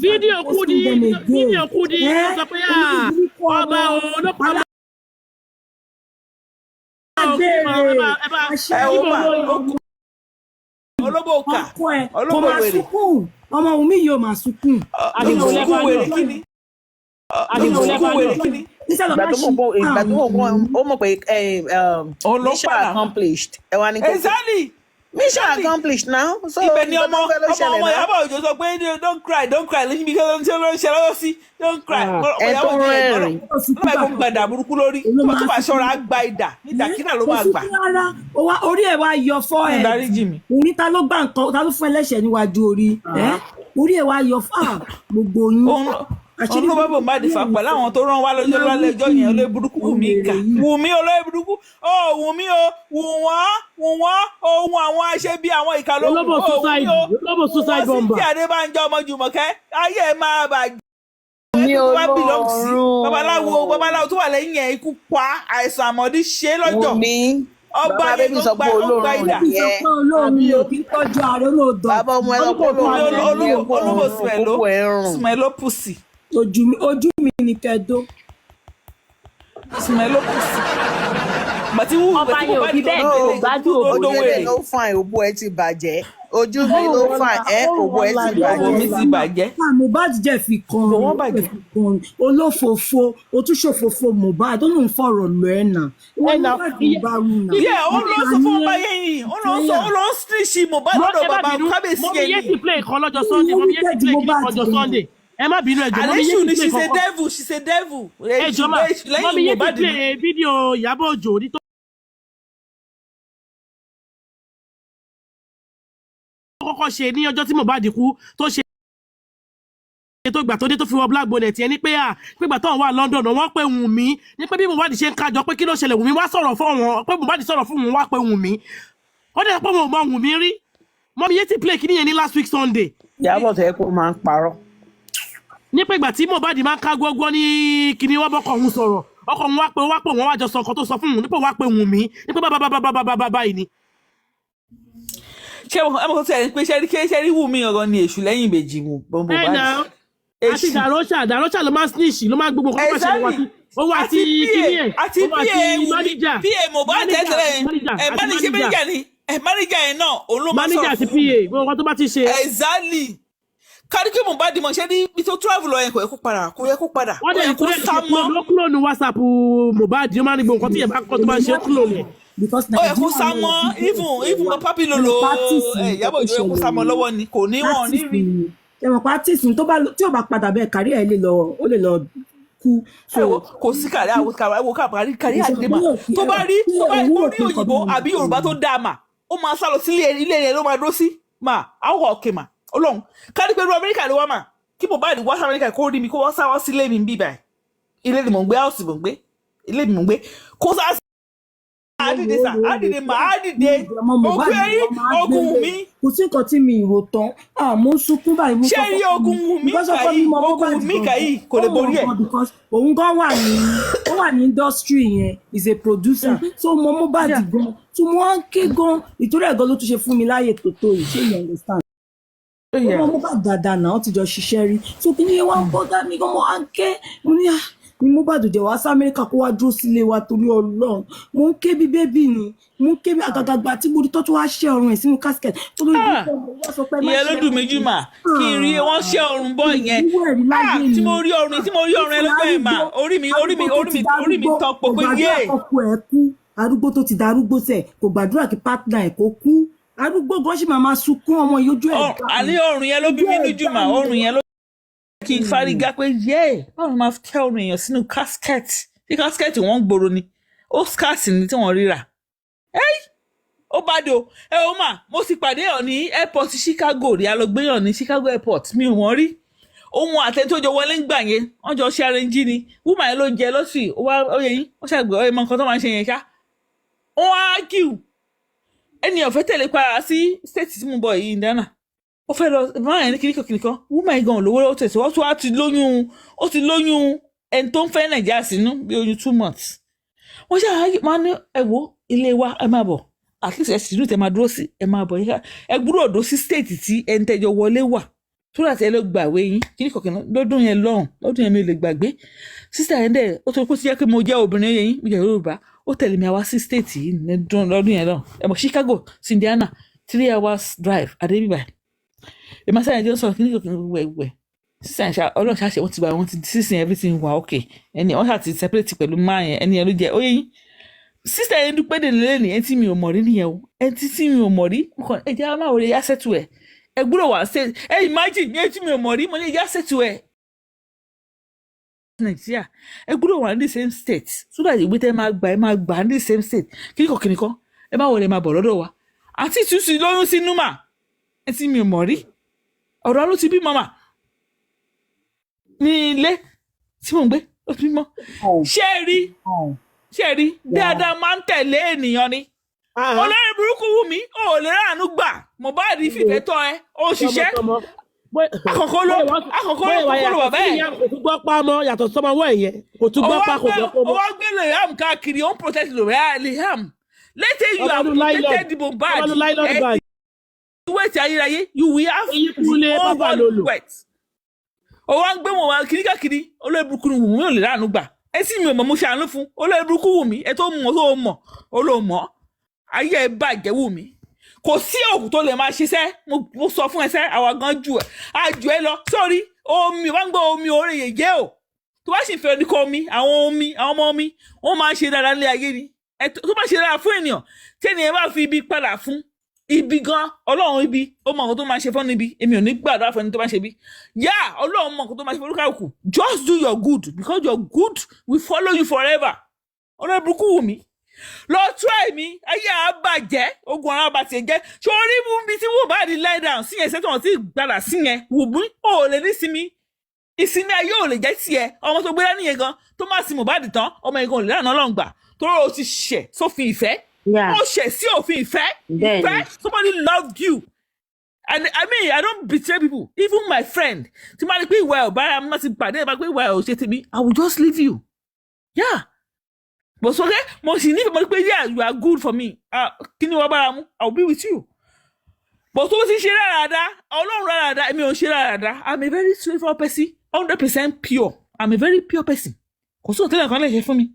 Video Kudi sọ pé ọba olópa Oloboka. Olobowere. Ọmọ Wùmí yóò máa sunkún. Olobowere kíni? Olobowere kíni? Ìgbà tó mọ̀ pé mission accomplished. Exactly. Mission accomplished now. So ibẹ̀ ni ọmọ Ìyábọ̀ Òjó sọ pé don't cry lẹ́yìn bí kí ló ń ṣe lọ́wọ́ sí don't cry. Ẹ̀tọ́ rẹ̀rìn. Lọ́wọ́ ẹ̀kọ́ gbàdà burúkú lórí. Wọ́n tó bá ṣọ́ra gba ìdà nídàkínà ló máa gbà. Orí ẹ̀ wá yọ fọ́ ẹ̀. Dáríjì mi. Òní ta ló gbà nǹkan ta ló fún ẹlẹ́ṣẹ̀ níwájú orí. Orí ẹ̀ wá yọ fọ́ gbogbo yín. Òun ló bá Mohbad fà pẹ̀lú àwọn tó rán wá lọ́jọ́ lálẹ́ ẹjọ́ yẹn olóyè burúkú Wùmí kà. Wùmí olóyè burúkú. Wùmí wù wọ́n ohun àwọn aṣebi àwọn ìkà ló Olobo suicide bomber. Tí Adébánjọ ọmọ Jùmọ̀kẹ́ ayé ẹ̀ máa bàjẹ́. Mi ò lọ́rùn. Babaláwo tó wà lẹ́yìn ẹ̀ ikú pa àìsàn àmọ̀dí ṣe lọ́jọ́. Wùmí. Ọgbà yẹn ló gba ìdá. Bàbá ọmọ ẹ lọ́pọ̀ Olóbo Smelo pussy. Ojú mi ni kẹ́dó. Smelo pussy. Bàtí wù Ọba yẹn ò fi bẹ́ẹ̀ gbé gbájú ojú ẹ̀ ló fine òbú ẹ ti bàjẹ́. Ojú mi ló fine òbú ẹ ti bàjẹ́. mi ti bàjẹ́. Mohbad jẹ́ fi kan olófòfò otúnṣòfòfò Mohbad ó lóun fọ̀rọ̀ lọ ẹ̀ nà. Yẹ ó lọ sọ fún ọba yẹn yìí ó lọ ṣíṣì Mohbad lọ́dọ̀ bàbá kábíyèsí yẹn ni. Mọ̀mí yé ti play kan lọ́jọ́ Sunday. Mọ̀mí yé ti play kí ọjọ́ Sunday. Ẹ má bínú ẹjọ́ mọ̀mí yé ti play kan. She's a devil. Ẹjọ́ mà mọ̀mí yé ti play fídíò Ìyábọ̀ Òjó ní tó kọ́kọ́ ṣe ní ọjọ́ tí Mohbad kú tó ṣe tó gbà tó dé tó fi wọ black bonnet yẹn ní pé gbà tó wà London wọ́n pé Wùmí ní pé bí Mohbad ṣe ń kájọ pé kí ló ṣẹlẹ̀ Wùmí wá sọ̀rọ̀ fún wọn pé Mohbad sọ̀rọ̀ fún wọn wá pé Wùmí ó dẹ̀ pé wọn ò mọ Wùmí rí mọ́mí yé ti play kí nìyẹn ní last week Sunday. Ìyábọ̀ tó yẹ kó máa ń parọ́. Ní pé ìgbà tí Mohbad máa ń ká gbogbo ní kíní wọ́n bọ́kọ̀ òun sọ̀rọ̀ ọkọ̀ òun wá pé wọ́n wá jọ sọ ọkọ̀ tó sọ fún òun ní pé wá pé Wùmí ní pé báyìí ni. Ṣé ọmọ tó ẹ̀ pé ṣe rí Wùmí ọ̀rọ̀ ni èṣù lẹ́yìn ìbejì mu bọ́m̀bọ̀ bá àti dàrọ́ṣà ló máa snitch ló máa gbogbo nǹkan tó ṣe owó àti kíní ẹ̀ àti manager PA Mohbad tẹ́tẹ́rẹ́ manager ni manager yẹn náà òun ló máa sọ̀rọ̀ manager àti PA gbogbo nǹkan tó bá ti ṣe. Exactly káríkì Mohbad mọ̀ ṣé ní bí tó travel lọ yẹn kò yẹ kó padà wọ́n dẹ̀ kó kúrò ní WhatsApp Mohbad yóò máa ní gbogbo nǹkan tí yẹn bá kọ́ tó máa ṣe kúrò ní. Ó yẹ kó sá mọ́ even papi lolo Ìyábọ̀ Òjó yẹ kó sá mọ́ lọ́wọ́ ni kò ní wọ́n ní rí. Ẹ̀wọ̀n pàtísì tí ò bá padà bẹ́ẹ̀ kárí ẹ̀ ó lè lọ kú. Kò sí kárí àdèmà tó bá rí orí òyìnbó àbí Yorùbá tó dáa mà ó máa sá lọ sí ilé rẹ̀ ló máa dúró sí mà áwọ̀ ọ̀kẹ́ mà Ọlọ́run kárí pẹ̀lú Amẹ́ríkà ló wá mà kí Mohbad wá sí Amẹ́ríkà kó rí mi kó wá sá wá sí ilé mi bíbá ilé ni mò ń gbé house mò ń gbé ilé mi mò ń gbé kó sá àdìdè ogun mi. Kò sí nǹkan tí mi ìrò tán mo ń sunkún báyìí mú ṣé rí ogun mi kàyí kò lè borí ẹ̀. Òun gan wà ní industry yẹn is a producer so mo Mohbad gan tí mo ń ké gan ìtorí ẹ̀ gan ló tún ṣe fún mi láàyè tó yìí ṣé you understand. Mo Mohbad dáadáa náà ó ti jọ ṣiṣẹ́ rí so kí ni wọ́n ń bọ́ dá mi gan mo à ń ké mo ní ni Mohbad jẹ́ wá sí Amẹ́ríkà kó wá dúró sílé wa torí Ọlọ́run mo ń ké bí bébì ni mo ń ké bí àgàgàgbà tí mo rí tó tún wá ṣe ọrùn ẹ̀ sínú casket tó lórí ìgbésẹ̀ wọ́n sọ pé ìyẹn ló dùn mí jù mà kí n rí wọ́n ṣe ọrùn bọ́ yẹn tí mo rí ọrùn ẹ lọ́gbẹ́ ẹ̀ mà orí mi tọ́ pọ̀ pé yé. ọkọ ẹ̀ kú arúgbó tó ti darúgbó sẹ̀ kò gbàdúrà kí partner ẹ̀ kó kú arúgbó gan ṣì máa sunkún ọmọ ìyójú ẹ̀. àní ọrùn yẹn ló bí mi níjú mà ọrùn yẹn ló kí n fárígá pé báwo máa tẹ ọrùn èèyàn sínú casket tí casket wọ́n gbòòrò ni ó scarce ni tí wọ́n ríra ó bá dò ó mà mo sì pàdé ọ̀ ní airport Chicago rí alọ́gbéyàn ní Chicago airport mi ò wọ́n rí ohun àtẹ̀tójọ wọlé ń gbà yẹn wọ́n jọ ṣe arẹ́njí ni woman yẹn ló jẹ lọ́sì ó yẹ yín ó ṣàgbé ọ̀yẹ́ mọ nǹkan tó máa ń ṣe yẹn ṣá wọ́n á kíw ẹni ọ̀fẹ́ tẹ̀lé para sí state tí mo bọ̀ yìí Indiana ó fẹ́ lọ báyìí ní kìnìkan woman yìí gan olówó ó tẹ̀sí wọ́n tún ó ti lóyún ẹni tó ń fẹ́ Nàìjíríà sínú bí oyún 2 months wọ́n ṣe máa ní ẹ̀wọ́ ilé wa ẹ máa bọ̀ at least ẹ̀sìn inú tẹ máa dúró sí ẹ máa bọ̀ ẹ gbúrò òdó sí state tí ẹni tẹ́jọ wọlé wà tó láti ẹ ló gbàwé yín kí ní kọ̀ọ̀kan lọ́dún yẹn mi ò lè gbàgbé sísá yẹn dẹ̀ ó tó kó sí jẹ́ pé mo jẹ́ obìnrin yẹn mo jẹ́ Yorùbá ó tẹ̀lé mi àwa sí state yìí lọ́dún yẹn lọ́hùn ẹ mọ̀ Chicago sí Indiana 3 hours drive àdébíbà èmi sáyẹn jẹ́ sọ̀rọ̀ kí ní kọ̀ọ̀kan wẹ̀ sísá yẹn ọlọ́run ṣàṣẹ wọ́n ti sísìn everything wà okay ẹni wọ́n ṣàti separate pẹ̀lú máa yẹn ẹni yẹn ló jẹ́ ó yẹ yín sísá yẹn dúpẹ́ dè lélẹ́ni ẹni tí mi ò mọ̀ rí nìyẹn o ẹni tí mi ò mọ̀ rí ẹ jẹ́ máa wọlé yá sẹ́tù ẹ̀ ẹ gbúdọ̀ wá ṣe ẹ imagine ẹni tí mi ò mọ̀ rí mo ní yá sẹ́tù ẹ̀ Nàìjíríà ẹ gbúdọ̀ wà ní the same state so that ìwé tẹ́ máa gbà ní the same state kíníkan ẹ má wọlé máa bọ̀ lọ́dọ̀ wa àti ìtúsí lóyún sí númà ẹ tí mi ò mọ̀ rí ọ̀rọ̀ ló ti bí mọ́mà ní ilé tí mò ń gbé ó ti bímọ ṣé rí dáadáa máa ń tẹ̀lé ènìyàn ni olórí burúkú wù mí ò lè ráàánú gbà Mohbad fìfẹ́ tọ́ ẹ ó ṣiṣẹ́ àkọ́kọ́ ló wà bẹ́ẹ̀. kò tún gbọ́ pa mọ́ yàtọ̀ sọ́mọwọ́ ẹ̀yẹ kò tún gbọ́ pa kò gbọ́ pọ́ mọ́. ọwọ́ gbé Liam káàkiri ó ń protect Liam later you have protected Mohbad ìwé ti ayérayé you will have all wet. ọwọ́ ń gbé wọn wá kiri olórí burúkú wù mí ò lè ráàánú gbà ẹ sì mi ò mọ̀ mo ṣàánú fún olórí burúkú wù mí ẹ tó mọ̀ olóòmọ̀ ayé ẹ bàjẹ́ wù mí kò sí òkú tó lè máa ṣiṣẹ́ mo sọ fún ẹsẹ́ àwa gan jù ẹ àjù ẹ lọ sórí omi wọ́n ń gbọ́ omi orí yèyé o tó bá sì fẹ́ ní kọ́ àwọn ọmọ omi wọ́n máa ń ṣe dáadáa ní ayé ni tó bá ṣe dáadáa fún ènìyàn tí ènìyàn bá fi ibi padà fún ibi gan ọlọ́run ibi ó mọ nǹkan tó máa ṣe fún níbi èmi ò ní gbàdúrà fún ẹni tó bá ṣe bí yá ọlọ́run mọ nǹkan tó máa ṣe fún olúkàlùkù just do your good because your good will follow you forever ọlọ́run burúkú wù mí lọ try mi ayé àbàjẹ́ ogun ara bá tiẹ̀ jẹ́ sórí mú bí tí wọ́n bá di lie down sí yẹn ṣẹ́tọ̀ wọn tí gbàdà sí yẹn wù mí ò lè ní sinmi ìsinmi ayé ò lè jẹ́ tiẹ̀ ọmọ tó gbé dání yẹn gan tó má sí Mohbad tán ọmọ yẹn gan ò lè lánàá Ọlọ́run gbà torí o ti ṣẹ̀ sófin ìfẹ́ ó ṣẹ̀ sí òfin ìfẹ́ somebody loved you and I mean I don't betray people even my friend tí má rí pé ìwà ẹ̀ ò bára má ti pàdé ẹ̀ bá pé ìwà ẹ̀ ò ṣe tèmi I will just leave you but so mo sì nífẹ̀ẹ́ mo ní pé you are good for me kí ni wọ́n bára mu I will be with you but tó ti ṣe ráráda Ọlọ́run ráráda èmi ò ṣe ráráda I'm a very straightforward person 100% pure I'm a very pure person kò sí òtẹ́lẹ̀ kan lè ṣe fún mi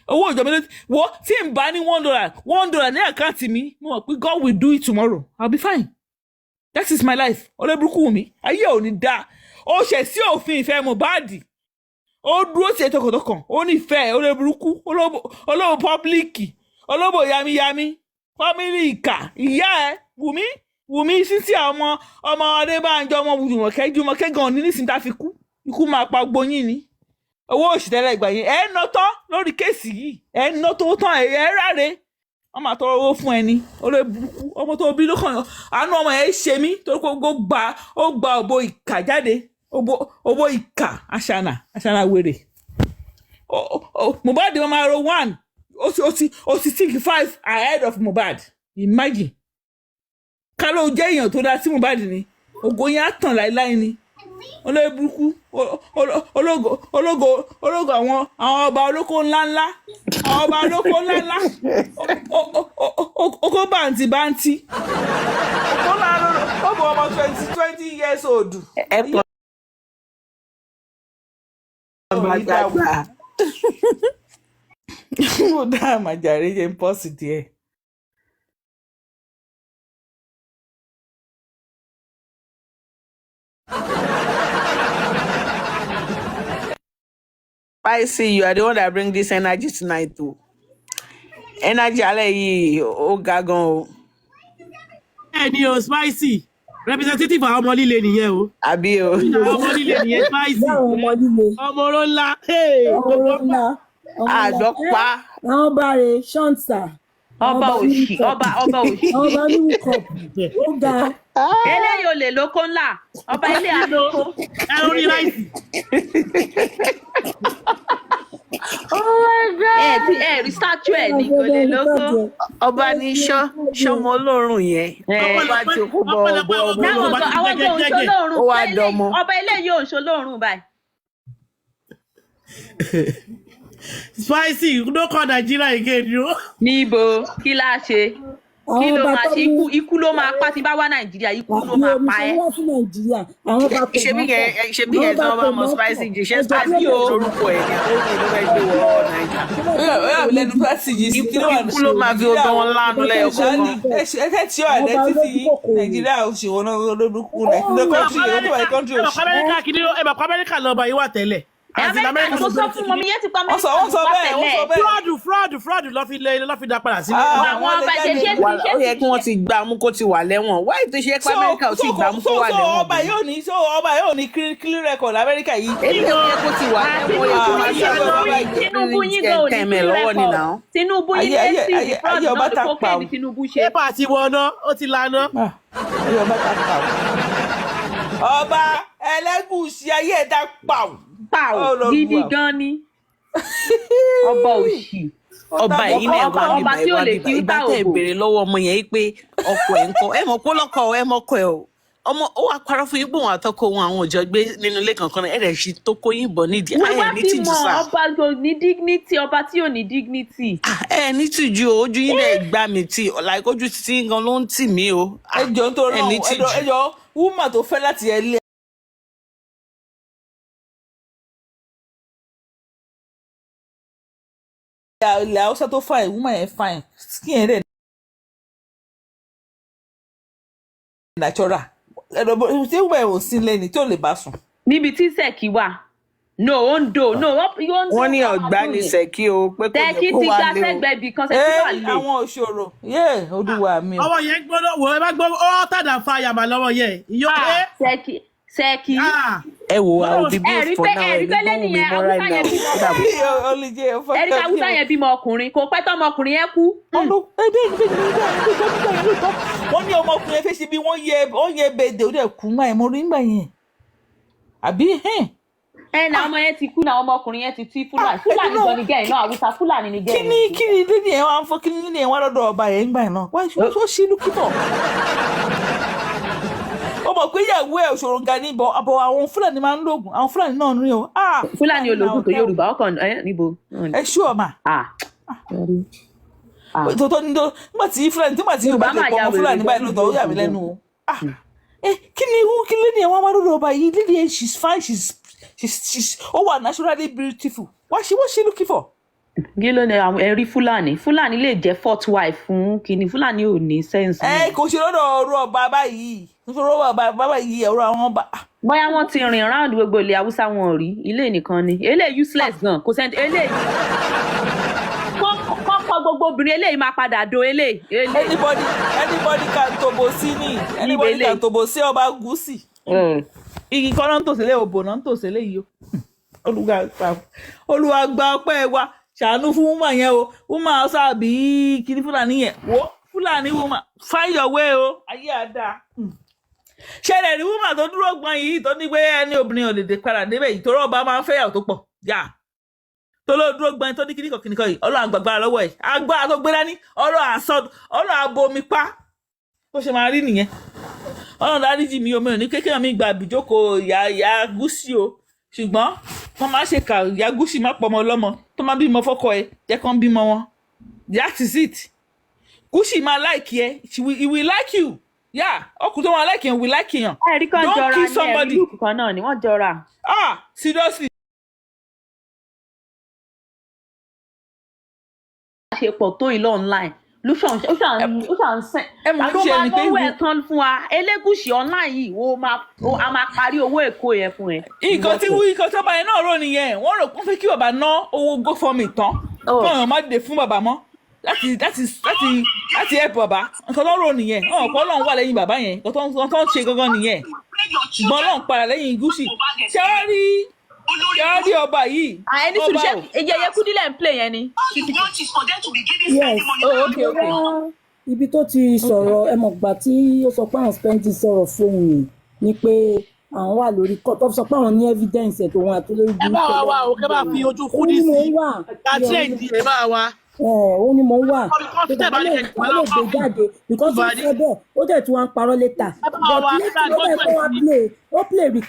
owó ìjọba ló wọ́ tí n bá ní $1 ní àkáǹtì mi mo mọ̀ pé God will do it tomorrow I'll be fine that is my life olóburúkú mi ayé ò ní dáa ó ṣẹ̀ sí òfin ìfẹ́ Mohbad ó dúró sí tọkàntọkàn ó nífẹ̀ẹ́ olórí burúkú olóbo pọ́blíkì olóbo yamiyami fámílì ìkà ìyá ẹ wùmí sísí ọmọ Adébánjọ ọmọ Jùmọ̀kẹ́ gan ní nísìnyí tá fi kú ikú máa pa gbóyìn ni owó òṣìṣẹ́ ìgbà yẹn ẹ̀ ń ná tán lórí kéèsì yìí ẹ̀ ń ná tó tán ẹ̀ ráre wọ́n máa tọrọ owó fún ẹni olórí burúkú ọmọ tó bí lókàn àánú ọmọ ẹ̀ ṣe mí torí pé ó gba òbò ìkà jáde owó ìkà aṣana wèrè Mohbad wọn máa ro 1 ó ti think 5 ahead of Mohbad imagine ká ló jẹ́ èèyàn tó dá sí Mohbad ni ògo yẹn á tàn láíláí ni olóyè burúkú ológo àwọn ọba olóko ńláńlá àwọn ọba olóko ńláńlá oko bàǹtì ó bọ̀ ọmọ 20 years old. Mo dá àmàjàre yẹn pọ́sì díẹ̀. I see you are the one that bring this energy tonight too. Energy alẹ́ yìí ó ga gan o. Ẹni o spicy representative àwọn ọmọ líle nìyẹn o. Àbí o. Ọmọ líle nìyẹn spicy. Ọmọ oró ńlá. Àdọ́pá. Àwọn bàrè ṣọ́ǹtà. Ọba òṣì. Ọba ní kọ̀pù. Ó ga. Eléyìí ò lè lóko ńlá. Ọba ilé àlóko. Ẹ orí láìsí. Ẹ rí statue ẹ̀ ní kò lè lóko. Ọba ní ṣọmọ olórùn yẹn. Ọba tí kò bọ ọgbọ ọgbọ. Àwọn ọgbọ òǹṣolórùn. Ó wá dọmọ. Ọba eléyìí òǹṣolórùn báyìí. Spicy no call Nigeria again o. Níbo kí la ṣe. kí àwọn ló ọba máa tó ṣe mú ikú ló máa pa tí bá wá nàìjíríà ikú ló àbí máa omi pa ṣe ẹ́. wá sí nàìjíríà àwọn ọba kò ṣebí mọ́ pọ̀ yẹn ṣebí àwọn yẹn tí ọba wọ́n kò bá mọ mọ́ spicy pọ̀ jù ṣé ẹjọ́ spicy bí yóò ó lórúkọ ẹ̀ ní àwọn òbí ló fẹ́ gbé wọ nàìjíríà. lẹ́nu pẹ́sìgì sí kí ló wà ikú ló máa fi ọgbọ́n wọn láàánú lẹ́yọ̀kọ̀ọ̀kan. ẹ̀kẹ́ tí ó àdẹ́ títí nàìjíríà òṣèwọ̀n lórúkú Amẹ́ríkà kìíní ẹ̀bà Amẹ́ríkà lọ́ba yìí wà tẹ́lẹ̀. Àti amẹ́ríkà tó sọ fún mọ́mí yẹn ti pa amẹ́ríkà wọ́n sọ tó bẹ́ẹ̀, wọ́n sọ bẹ́ẹ̀. fraud lọ́ fi dá padà sílé. àwọn ọba ṣe ó yẹ kí wọ́n ti gbà mú kó ti wà lẹ́wọ̀n wáyé tó ṣe pé amẹ́ríkà ò ti gbà mú kó wà lẹ́wọ̀n. ọba yóò ní clean record amẹ́ríkà yìí. èyí ó yẹ kó ti wà lẹ́wọ̀n. Tinubu yín gan òní Tẹ̀mẹ̀ lọ́wọ́ ni náà. Tinubu yín lẹ́sìn fraud náà ní cocaine Tinubu ṣe. pépà àti wọná ó ti lana. ọba ẹlẹ́gùsì ayé ẹ̀dá pàù. pàù gidi gan ni ọba òṣì. ọba yìí náà wà ọba tí ò lè kí ìgbà bá tẹ̀ òbò. béèrè lọ́wọ́ ọmọ yẹn pé ọkọ ẹ̀ ń kọ́ ẹ mọ̀ pé lọ́kọ̀ ẹ mọ́kọ ẹ o ọmọ ó wá parọ́ fún yín pé òun àtọkọ òun àwọn òjò gbé nínú ilé kankan náà ẹ̀rẹ̀ ṣì tó kó yín bọ̀ nídìí wọ́n ẹ̀ bá ní ti tìjú mọ sá ọba tó ní dignity ọba tí ò ní dignity. ẹ̀ ní tìjú o ojú yín lẹ̀ gbá mi tì like ojú títí gan ló ń tì mí o ẹjọ́ nítorí ẹ̀ ní náà tìjú. ẹjọ́ wúmà tó fẹ́ láti ẹ̀ lé ilẹ̀ haúsá tó fine wúmà yẹn fine skin yẹn dẹ̀ natural ẹ̀dọ̀ tí wúmà yẹn ò sí lẹ́ni tí ò lè bá sùn. níbi tí sẹ́ẹ̀kì wà no ó ń do no wọ́n ní ọ̀gbá ní sẹ́kí o pé kò sẹ́ẹ̀kì yẹ kó ti wá gba lé o. sẹ́gbẹ̀ẹ́ ibì kan sẹ́ẹ̀kì wà lè. àwọn òṣòro yé olúwa mi o. ọwọ́ yẹn gbọ́dọ̀ wò ẹ bá gbọ́ ó tàdà fa yàmà lọ́wọ́ yẹn ìyó pé. sẹ́ẹ̀kì ẹ wo àwọn òbí bí ẹ̀rí for pé now ẹ̀rí ẹ̀mí pé gbọ́n mi lẹ́nìyẹn mọ́ right now. ẹ̀rí ká wúsá yẹn bímọ ọkùnrin kò pẹ́ tọ́mọ ọkùnrin yẹn kú. wọ́n ní ọmọkùnrin yẹn fẹ́ ṣe bí wọ́n yẹ bèdè ó dẹ̀ kú ńgbà yẹn mo rí ńgbà yẹn àbí na ọmọ yẹn ti kú na ọmọkùnrin yẹn ti tí fúlàní gan ni gẹ́ẹ̀ náà àwùsá fúlàní ni gẹ́ẹ̀ kíni lédi yẹn wá ń fọ kíni lédi yẹn wá lọ́dọ̀ ọba yẹn ńgbà yẹn náà wá ṣó ṣí lúkìtọ̀ ó mọ̀ pé ìyàwó ẹ̀ òṣòro ga ní ìbọn àbọ̀ àwọn fúlàní máa ń lògùn àwọn fúlàní náà rí o. fúlàní ológun tó yorùbá ọkàn níbo. ẹ ṣú ọmọ tó ní tó nígbà tí fúlàní tí yorùbá ti pọ̀ ọmọ fúlàní báyìí lóòótọ́ ó yà mí lẹ́nu o. kí lédi yẹn wá wá lọ́dọ̀ ọba yìí lédi yẹn she's fine she's ó wà naturally beautiful what's she looking for. kí ló ní àwọn ẹ̀rí fúlàní lè jẹ́ fourth wife fún kínní fúlàní ò ní sẹ́ǹsì. kò ṣe lọ́dọ̀ ọ̀rọ̀ ọba báyìí nítorí ọba báyìí ọ̀rọ̀ àwọn ọba. bóyá wọ́n ti rìn round gbogbo ilẹ̀ haúsá wọn ò rí ilé nìkan ni eléyìí useless gan kò sẹ́ni eléyìí kọ́kọ́ gbogbo obìnrin eléyìí máa padà do eléyìí. anybody can tobo sí ni anybody can tobo sí ọba gúúsì. igi kan náà ń tòsílẹ̀ òbò náà ń tòsílẹ̀ yìí o olúwa gba ọpẹ́ wa ṣàánú fún wúmà yẹn o wúmà sábì kiri fúlàní yẹn wo fúlàní wúmà find your way o ayé àdá ṣẹlẹ̀ ní wúmà tó dúró gbọ́n yìí tó ní pé ẹni obìnrin ò lè dé padà débẹ̀ yìí tó rọ́ọ̀bá máa ń fẹ́yàwó tó pọ̀ yá tó ló dúró gbọ́n tó ní kíníkan yìí ọlọ́run àgbàgbà lọ́wọ́ ẹ̀ agbára tó gbé dání ọlọ́run abomi pa bó ṣe máa rí nìyẹn ọlọ́run dáríjì mi omi ò ní kékeré mi gba àbíjókòó ìyá gúúsì o ṣùgbọ́n wọ́n máa ṣe kà ìyá gúúsì má pọ̀ ọmọ ọlọ́mọ tó máa bímọ fọ́kọ ẹ jẹ́ kán bímọ wọn that is it gúúsì máa like ẹ he will like you ọkùnrin tó máa like yẹn will like yẹn ẹ̀rí kan jọra ní ẹ̀rí lùkù kan náà ni wọ́n jọra. Seriously. àṣepọ̀ tó ìlọ online ló ṣàn sẹ́n àdó máa náwó ẹ̀ tán fún wa Elégùṣì online yìí a máa parí owó èkó yẹn fún ẹ. nǹkan tó bá yẹn náà rò nìyẹn wọ́n rò wọ́n fẹ́ kí bàbá ná owó GoFundMe tán kí ọ̀yàn má dé fún bàbá mọ́ láti help bàbá nǹkan tó rò nìyẹn ọ̀pọ̀ Ọlọ́run wà lẹ́yìn bàbá yẹn nǹkan tó ń ṣe gangan nìyẹn ṣùgbọ́n Ọlọ́run padà lẹ́yìn Gúúsì ṣáárí ọba yìí. ẹni sùn ṣe Yẹyẹ Kúdí ń play yẹn ni. yes ibi tó ti sọ̀rọ̀ ẹ mọ̀ gbà tí ó sọ pé àwọn spending sọ̀rọ̀ fóun yìí ni pé àwọn wà lórí court tó sọ pé àwọn ní evidence ẹ̀ tó wọn àti lórí burúkú. ẹ bá wa o kẹ bá fi ojú Kúdí sí àti èdè ẹ bá wa. ó ní mo ń wà tó bá lè gbé jáde because ó sọ bẹ́ẹ̀ ó dẹ̀ tí wọ́n ń parọ́ létà but lẹ́sìn ó bẹ̀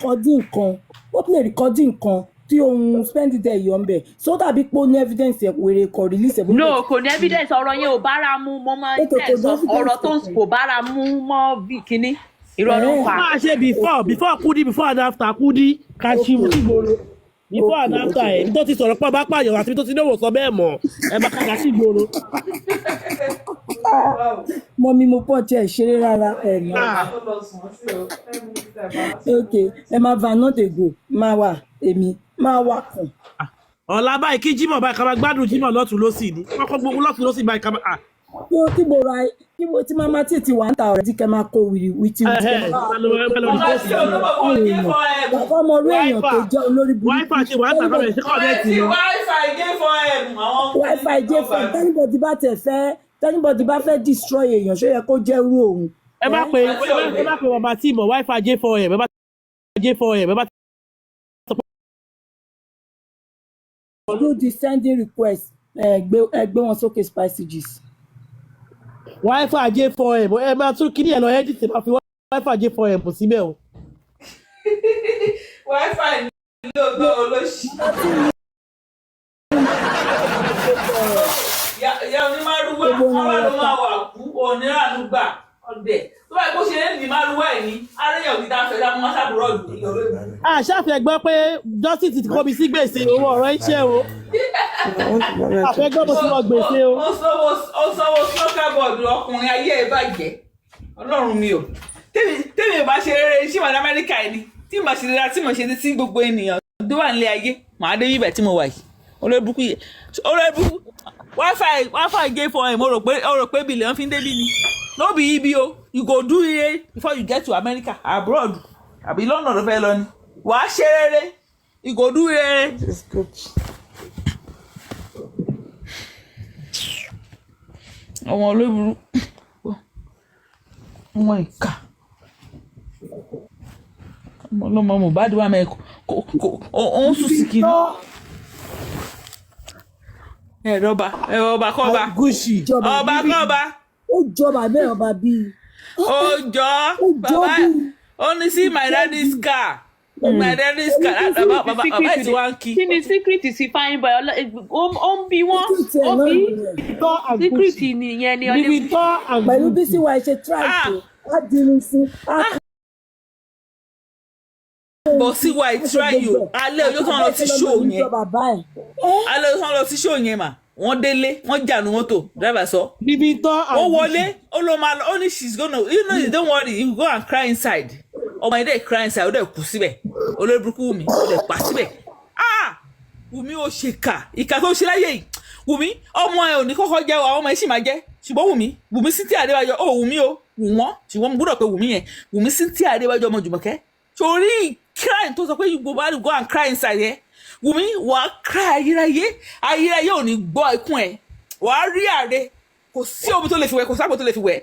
kó wá play recording kan tí tí òun spend it yọ̀ ń bẹ̀ so tàbí pé ó ní evidence wèrè kọ̀ release ẹ̀. No, kò ní evidence ọ̀rọ̀ yẹn ò bára mu mo máa ń tẹ̀ sọ ọ̀rọ̀ tó kò bára mu mọ́ bí kinní irọ́ ló ń pa. máa ṣe before Kudi before and after Kudi kàṣíwò ìgboro before and after ẹ̀ ní tó ti sọ̀rọ̀ pọ̀ bá pààyàn àti tó ti náwó sọ bẹ́ẹ̀ mọ̀ ẹ bá kàkà sí ìgboro. Mọ́mí mo pọ̀ tí ẹ̀ ṣeré rárá ẹ̀ náà. Ok ẹ máa va not ego máa wà èmi máa wà kàn. ọ̀la báyìí kí Jímọ̀ báyìí ká máa gbádùn Jímọ̀ lọ́tún lọ́sì ni kọ́kọ́ gbogbo lọ́tún lọ́sì báyìí ká máa. Kí mo ra kí mo ti máa tí ti wà ń ta ọ̀rẹ́ tí kẹ́ máa kó wìtí. Bàbá ọmọ orí èèyàn tó jẹ́ olórí burúkú. Wi-Fi ṣe wà á tàbí ẹ̀ ṣe kọ́ ọ̀dẹ́ tì í. Wi-Fi jẹ́ fún tẹ́nibọ̀dì bá tẹ̀ fẹ́ tẹ́nibọ̀dì bá fẹ́ destroy èèyàn ṣó yẹ kó jẹ́ irú òun. ẹ bá pe wọn bá tí mọ̀ Wi-Fi J4M ẹ bá J4M ẹ bá. Do the sending request ẹgbẹ́ wọn sókè spicy gist. Wi-Fi J4M ẹ máa tún kí ni ẹ lọ edit ẹ máa fi Wi-Fi J4M síbẹ̀ o. Wi-Fi ní lóòótọ́ olóṣì. Ìyá onímọ̀rúwá ọlọ́run máa wà kú onírànú gbà ọ̀dẹ̀ tó báyìí kó ṣe é ní márúwá ẹ̀ ní aráyàn òdìdá fẹ́lá mọ́ sábúrò ọ̀dùn ìyọ̀rọ̀. àṣàfẹ́ gbọ́ pé justice ti kọ́ mi sí gbèsè owó ọ̀rọ̀ iṣẹ́ o. àfẹ́ gbọ́ mo ti lọ gbèsè o. ó sanwó snooker board ọkùnrin ayé ẹ̀ bàjẹ́ ọlọ́run mi ò tèmi ò bá ṣe rere iṣẹ́ wà ní Amẹ́ríkà ẹni tí mo ṣe rere tí mo ṣe sí gbogbo ènìyàn tó wà nílé ayé màá dé bíbẹ̀ tí mo wà yìí olóòbùkún Wi-Fi J4M mo rò pé bílíọ̀nù fi ń débí ni no be ibi o you go do it before you get to America abroad àbí London ló fẹ́ lọ ni wàá ṣe rere you go do it. ọmọ olóòbùrú ọmọ ìka ọmọ Mohbad wà mẹ́ẹ̀kọ́ òun sùn sí kìnnì. ẹ̀rọba kọ́ba ọba kọ́ba. Ó jọba bẹ́ẹ̀ ọba bíi. Ó jọ bàbá ó ní sí my daddy's car. My daddy's car bàbá ẹ̀ tí wọ́n ń kí. Kí ni secret sí fine boy ó ń bí wọ́n ó bí secret nìyẹn ni ọdún. Pẹ̀lú bí sí wa ṣe try to á dirun fún á. Bọ̀ sí wa try you alẹ́ ọjọ́ tó ń lọ sí show yẹn alẹ́ ọjọ́ tó ń lọ sí show yẹn mà wọ́n délé wọ́n jànú mọ́tò driver sọ. ó wọlé ó lọ máa lọ ó ní she's gonna you don't worry you go and cry inside ọmọ yẹn dẹ̀ cry inside ó dẹ̀ kú síbẹ̀ olórí burúkú Wùmí ó dẹ̀ pa síbẹ̀ Wùmí ó ṣe ìkà tó ṣe láyé yìí Wùmí ọmọ ẹ ò ní kọ́kọ́ jẹ́ àwọn ọmọ ẹ sì máa jẹ́ ṣùgbọ́n Wùmí Cynthia Adébájọ ó Wùmí o wù wọ́n ṣùgbọ́n mo gbọ́dọ̀ pé Wùmí yẹn Wùmí Cynthia Adébájọ ọmọ Jùmọ̀kẹ́ torí crying tó sọ pé you go and cry inside yẹn Wùmí wà á cry ayérayé ò ní gbọ́ ikún ẹ̀ wà á rí ààrẹ kò sí omi tó lè fi wẹ̀ kò sábò tó lè fi wẹ̀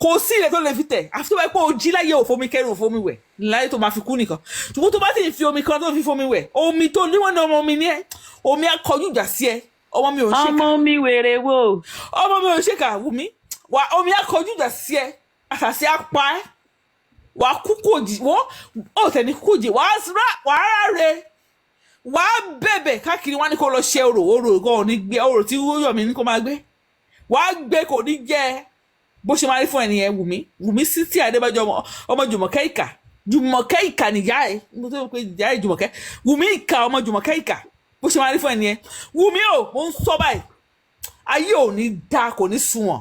kò sí ilẹ̀ tó lè fi tẹ̀ àfi tó bá yẹ pé o jí láyé òfomi kẹrin òfomi wẹ̀ láyé tó máa fi kú nìkan ṣùgbọ́n tó bá ti fi omi kan tó fi fomi wẹ̀ omi tó níwọ̀n ní ọmọ mi ní ẹ omi akọjú ìjà sí ẹ ọmọ mi ò ṣèkà ọmọ mi wèrè wo ọmọ mi ò ṣèkà Wùmí wà omi akọjú ìjà sí ẹ àṣàṣì apá ẹ wà á kú kòjì wọ́n ò tẹ̀ ní kòjì wà á ráre wà á bẹ̀bẹ̀ káàkiri wọn ni kò lọ ṣe orò gan ò ní gbé orò tí Yọ̀mí ní kò máa gbé wà á gbé kò ní jẹ́ bó ṣe máa rí fún ẹnìyẹn Wùmí Cynthia Adébájọ ọmọ Jùmọ̀kẹ́ ìkà nìyá ẹ̀ mo tó pé ìyá ẹ̀ Jùmọ̀kẹ́ Wùmí ìkà ọmọ Jùmọ̀kẹ́ ìkà bó ṣe máa rí fún ẹnìyẹn Wùmí ò mo ń sọ báyìí ayé ò ní da kò ní sunwọ̀n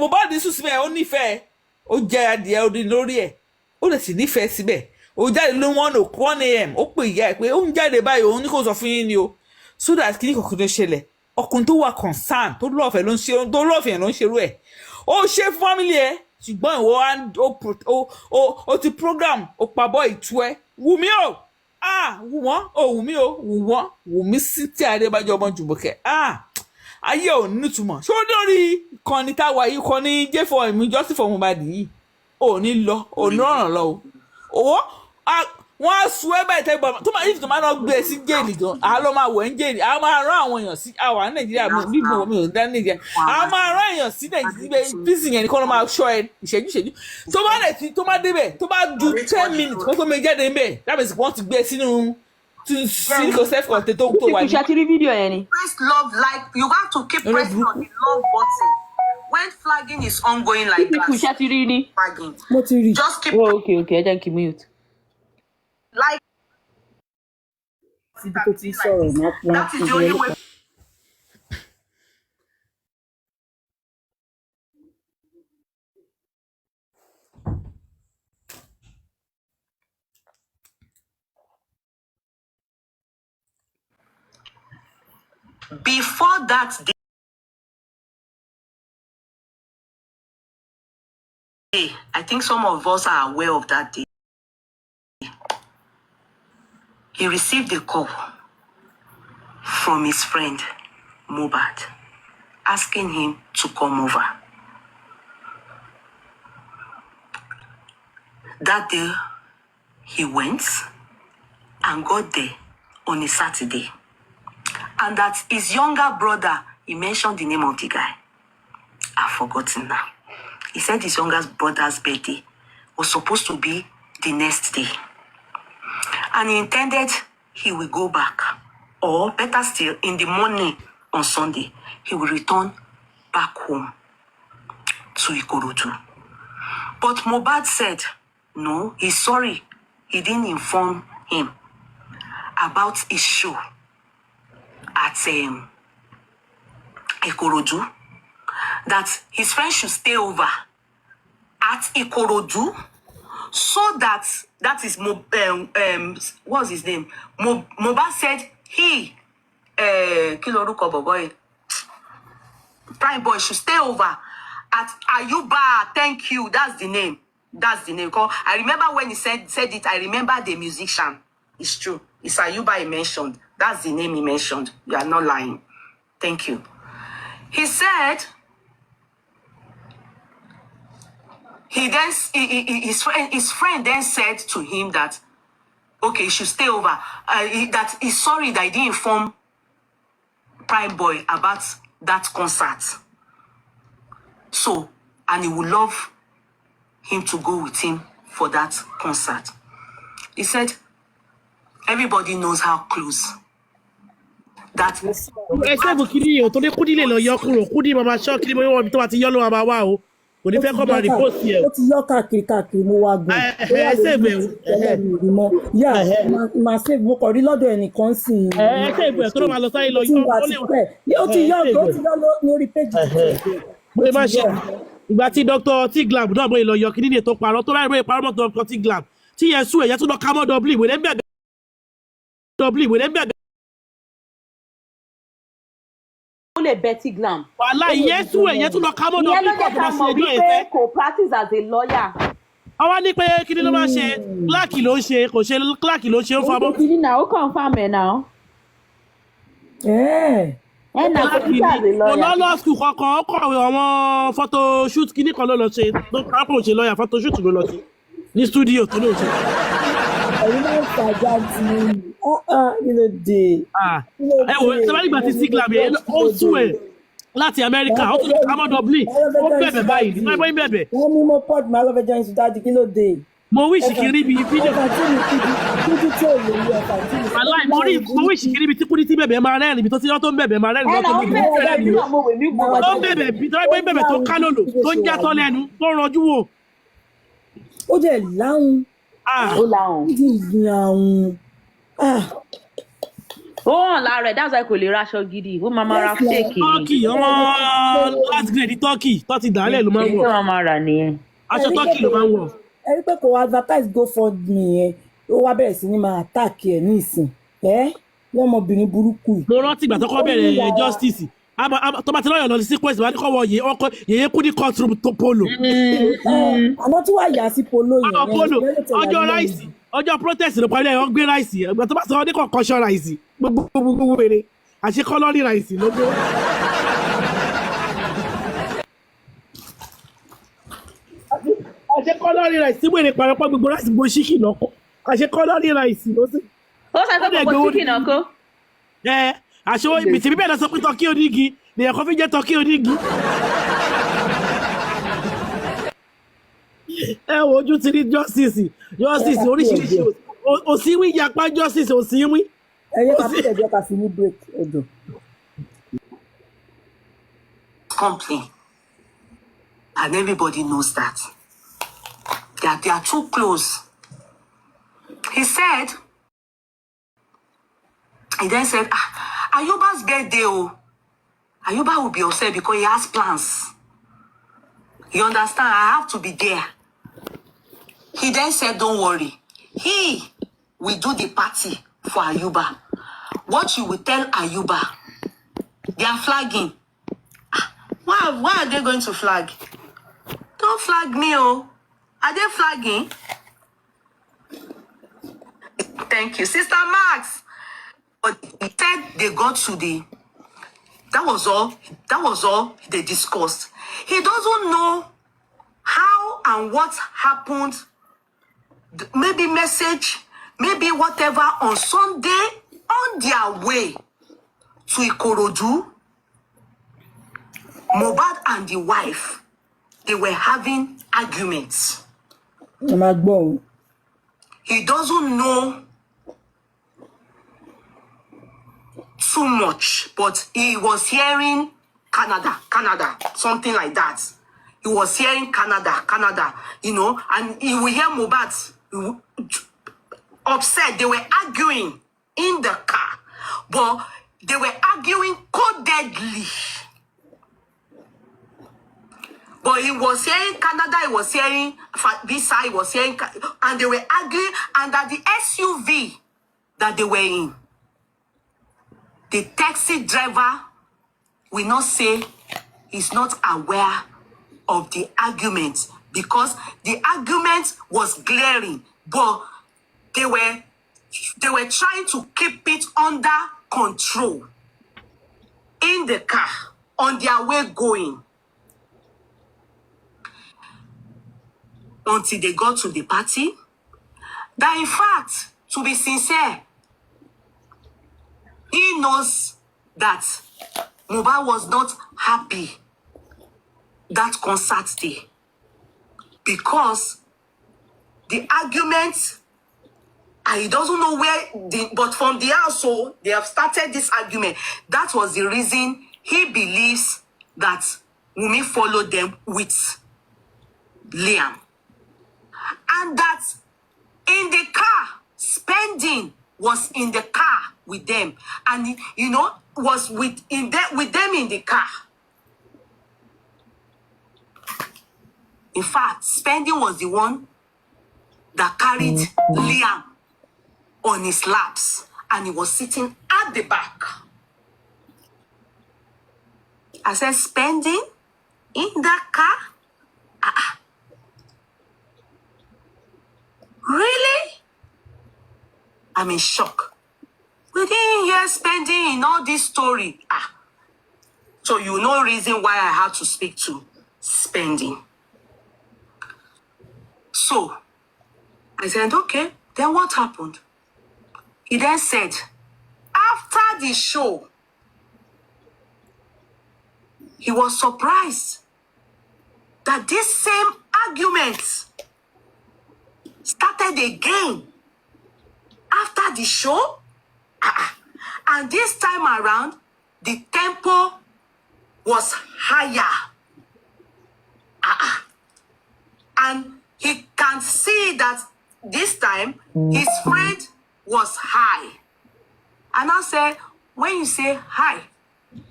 Mohbad sùn síbẹ̀ ó nífẹ̀ẹ́ ó jẹ adìẹ ó dín lórí ẹ̀ ó lè sì nífẹ̀ẹ́ síbẹ̀ ó jáde ló 1 a.m. ó pè ìyá ẹ̀ pé ó ń jáde báyìí òun ní kò sọ fún yín ni o so that kí ní kòkòrò tó ṣẹlẹ̀ ọkùnrin tó wà concern tó lọ́ọ̀fẹ́ ló ń ṣe tó lọ́ọ̀fẹ́ yẹn ló ń ṣerú ẹ̀ ó ṣe fún family ẹ̀ ṣùgbọ́n ìwọ ó ti program ó pabọ́ ìtú ẹ̀ Wùmí o Wùmí o Wùmí Cynthia Adébájọ ọmọ Jùmọ̀kẹ́ ayé ò nítumọ̀ ṣó lórí ìkànnì táwa yìí ìkànnì J4M justice for Mohbad yìí ò ní lọ ò ní rọrùn lọ o wọ́n á sùn ẹ́ báyìí tẹ́gbọ̀n tó máa yìí tó máa lọ gbé e sí jẹ́ẹ̀lì gan àá lọ máa wọ̀ ẹ́ ń jẹ́ẹ̀lì àá máa rán àwọn èèyàn sí àwọn Nàìjíríà bíbí mi ò dá Nàìjíríà àá máa rán èèyàn sí Nàìjíríà bísí yẹn nìkan ló máa ṣọ́ ẹ ìṣẹ́jú tó bá lẹ̀ tó máa débẹ̀ tó bá ju 10 minutes kó tó mi jáde ń bẹ̀ lábẹ́sì wọ́n ti gbé e sínú sí kò self content tó wà ní. Ṣé ti rí fídíò yẹn ni? Press love like you have to keep pressing on the love button when flagging is ongoing like that. Ṣé ti rí ni? Flagging. Mo ti rí. Just keep Okay, ẹ jẹ́ kí mute. like. Síbi tó ti sọ̀rọ̀ náà That is the only way. Before that day, I think some of us are aware of that day. He received a call from his friend Mohbad asking him to come over. That day, he went and got there on a Saturday. And that his younger brother, he mentioned the name of the guy. I've forgotten now. He said his younger brother's birthday was supposed to be the next day. And he intended he will go back. Or better still, in the morning on Sunday, he will return back home to Ikorodu. But Mohbad said, no, he's sorry. He didn't inform him about his show at Ikorodu, that his friend should stay over at Ikorodu, so that is what's his name? Mohbad said he Kiloruko boy Prime Boy should stay over at Ayuba. Thank you. That's the name. I remember when he said it. I remember the musician. It's true. It's Ayuba he mentioned. That's the name he mentioned. You are not lying. Thank you. He said his friend then said to him that okay, he should stay over. That he's sorry that he didn't inform Prime Boy about that concert. So, and he would love him to go with him for that concert. He said everybody knows how close that is. ẹ ṣe bùkínì o torí Kúdí lè lọ yọ kúrò Kúdí máa ṣọ́ kí ni mo wọ́n tó bá ti yọ́ ló máa wá o kò ní fẹ́ kọ́ máa rìpọ́ọ̀tì ẹ̀. Ó ti yọ káàkiri mo wá gbọ́. ẹ ṣe ìbẹ̀wò. Yà máa ṣe mo kọ̀ rí lọ́dọ̀ ẹnìkan sí i. ẹ ṣe ìbẹ̀wò tó ló máa lọ sáyé lọ yọ. Ó ti yọ lórí péjì. Mo lè má ṣe ìgbà tí Dr. Tiglam náà bóyá lọ yọ kí nílé tó parọ́ tó láì bóyá parọ́ mọ́ Dr. Tiglam tí yẹn sún ẹ̀yẹ́ tó lọ ká mọ́ dọ́blì ìwé lẹ́gbẹ̀ẹ́ Ó lè bẹ Tiglam. wàhálà ìyẹn sún ẹ̀yẹ́ tó lọ ká mọ́ Ìyẹn dọ́blì ló jẹ́ ká mọ̀ wípé kò practice as a lawyer. àwa ní pé kí ni ló máa ṣe kíláàkì ló ń ṣe kò ṣe kíláàkì ló ń ṣe ó fa mọ́. Kí ni náà ó confirm ẹ̀ náà. Ẹ̀nà kò practice as a lawyer. olólọ́ skul kankan ó kọ̀wé àwọn photoshoot kíní kan ló lọ ṣe tó kápò ṣe lọ́ọ̀yà photoshoot ló lọ ṣe ní stúdíò tó ló ṣe. Ẹ̀yin máa ń fàjà tí kí ló dé. ẹ wò sábà nígbà tí Tiglam yẹn ó sún ẹ láti Amẹ́ríkà ó tún ká mọ́ dọ́blì ó bẹ̀bẹ̀ báyìí nígbà ìbọn bẹ̀bẹ̀. Wọ́n mú mọ́ pọ́ọ̀dù máa lọ́fẹ̀ẹ́ jẹun ìsúdájú kí ló dé. mo wíṣì kiri bí fídíò Kúdí tí ò lè rí ọ̀tà tí ò lè. aláì mo wíṣì kiri bí tí Kúdí tí bẹ̀bẹ̀ máa rẹ́rìn bí tó ti yọ́ tó ń bẹ̀bẹ̀ máa rẹ́rìn Ẹ̀nà ó bẹ̀rẹ̀ bí ọmọ wèmí gbọ́. ó ń bẹ̀bẹ̀ bí tó ń bẹ̀bẹ̀ tó ká lòlò tó ń játọ́ lẹ́nu tó ń ranjú wò. Ó dẹ̀ láhùn. Ó láhùn. Ó dẹ̀ láhùn. Ó hàn lára ẹ̀ that's why kò lè raṣọ gidi ó máa ra fake ni. tọ́kì ọmọ last grade tọ́kì tó ti dàálẹ̀ ló máa ń Èyí wọ̀ tó máa ra nìyẹn. aṣọ tọ́kì ló máa ń wọ̀. Ẹ rí pé kò advertise GoFundMe yẹn ó wá bẹ̀rẹ̀ sí ní máa attack ẹ̀ ní ìsìn. Lọ́mọbìnrin burúkú yìí. mo rántí ìgbà tó kọ́ bẹ̀rẹ̀ justice tó bá ti lọ́yọ̀ lọ sí sequence wà ní kọ́ wọ yèyé Kúdí courtroom tó polo. Àná tí wàá yà sí polo yẹn. polo ọjọ́ ráìsì ọjọ́ protest ló parí ẹ̀ wọ́n gbé ráìsì ẹgbẹ́ tó bá sọ ní kọ̀ọ̀kan ráìsì gbogbo wèrè àṣẹ kọ́lọ́rì ráìsì ló gbé. àṣẹ kọ́lọ́rì ráìsì tí wèrè parapọ̀ gbogbo ráìsì gbogbo ṣíkì lọ́kọ̀ àṣẹ kọ́lọ́rì ráìsì ló sì. Ó sọ pé gbogbo chicken náà kó. àṣẹ ibi tí bíbẹ̀ lọ sọ pé tọ́kí onígi ni ẹ̀kọ́ fi jẹ́ tọ́kí onígi. ẹ wo ojú ti rí justice oríṣiríṣi òsínwí yapa justice òsínwí Complain. And everybody knows that. They are too close. He then said, Ayuba's birthday, Ayuba will be upset because he has plans. You understand? I have to be there. He then said, don't worry. He will do the party for Ayuba. What you will tell Ayuba, they are flagging. Why are they going to flag? Don't flag me, oh. Are they flagging? Thank you. Sister Max. But he said they got to the... That was all they discussed. He doesn't know how and what happened. Maybe message, maybe whatever on Sunday on their way to Ikorodu. Mohbad and the wife, they were having arguments. He doesn't know too much, but he was hearing Canada, something like that. He was hearing Canada, you know, and he will hear Mohbad upset. They were arguing in the car, but they were arguing codedly. But he was hearing Canada, he was hearing this side, he was hearing, and they were arguing, and that the SUV that they were in, the taxi driver will not say he's not aware of the argument because the argument was glaring, but they were trying to keep it under control in the car on their way going until they got to the party. That in fact, to be sincere, he knows that Mohbad was not happy that concert day because the argument, and he doesn't know where, but from the household, they have started this argument. That was the reason he believes that Wunmi followed them with Liam. And that in the car, spending was in the car with them. And, you know, was with them in the car. In fact, spending was the one that carried Liam on his laps. And he was sitting at the back. I said, spending in that car? Really? I'm in shock. We didn't hear spending in all this story. So you know reason why I had to speak to spending. So I said, okay, then what happened? He then said, after the show, he was surprised that this same argument started again after the show. And this time around, the tempo was higher. And he can see that this time his friend was high. And I said, when you say high,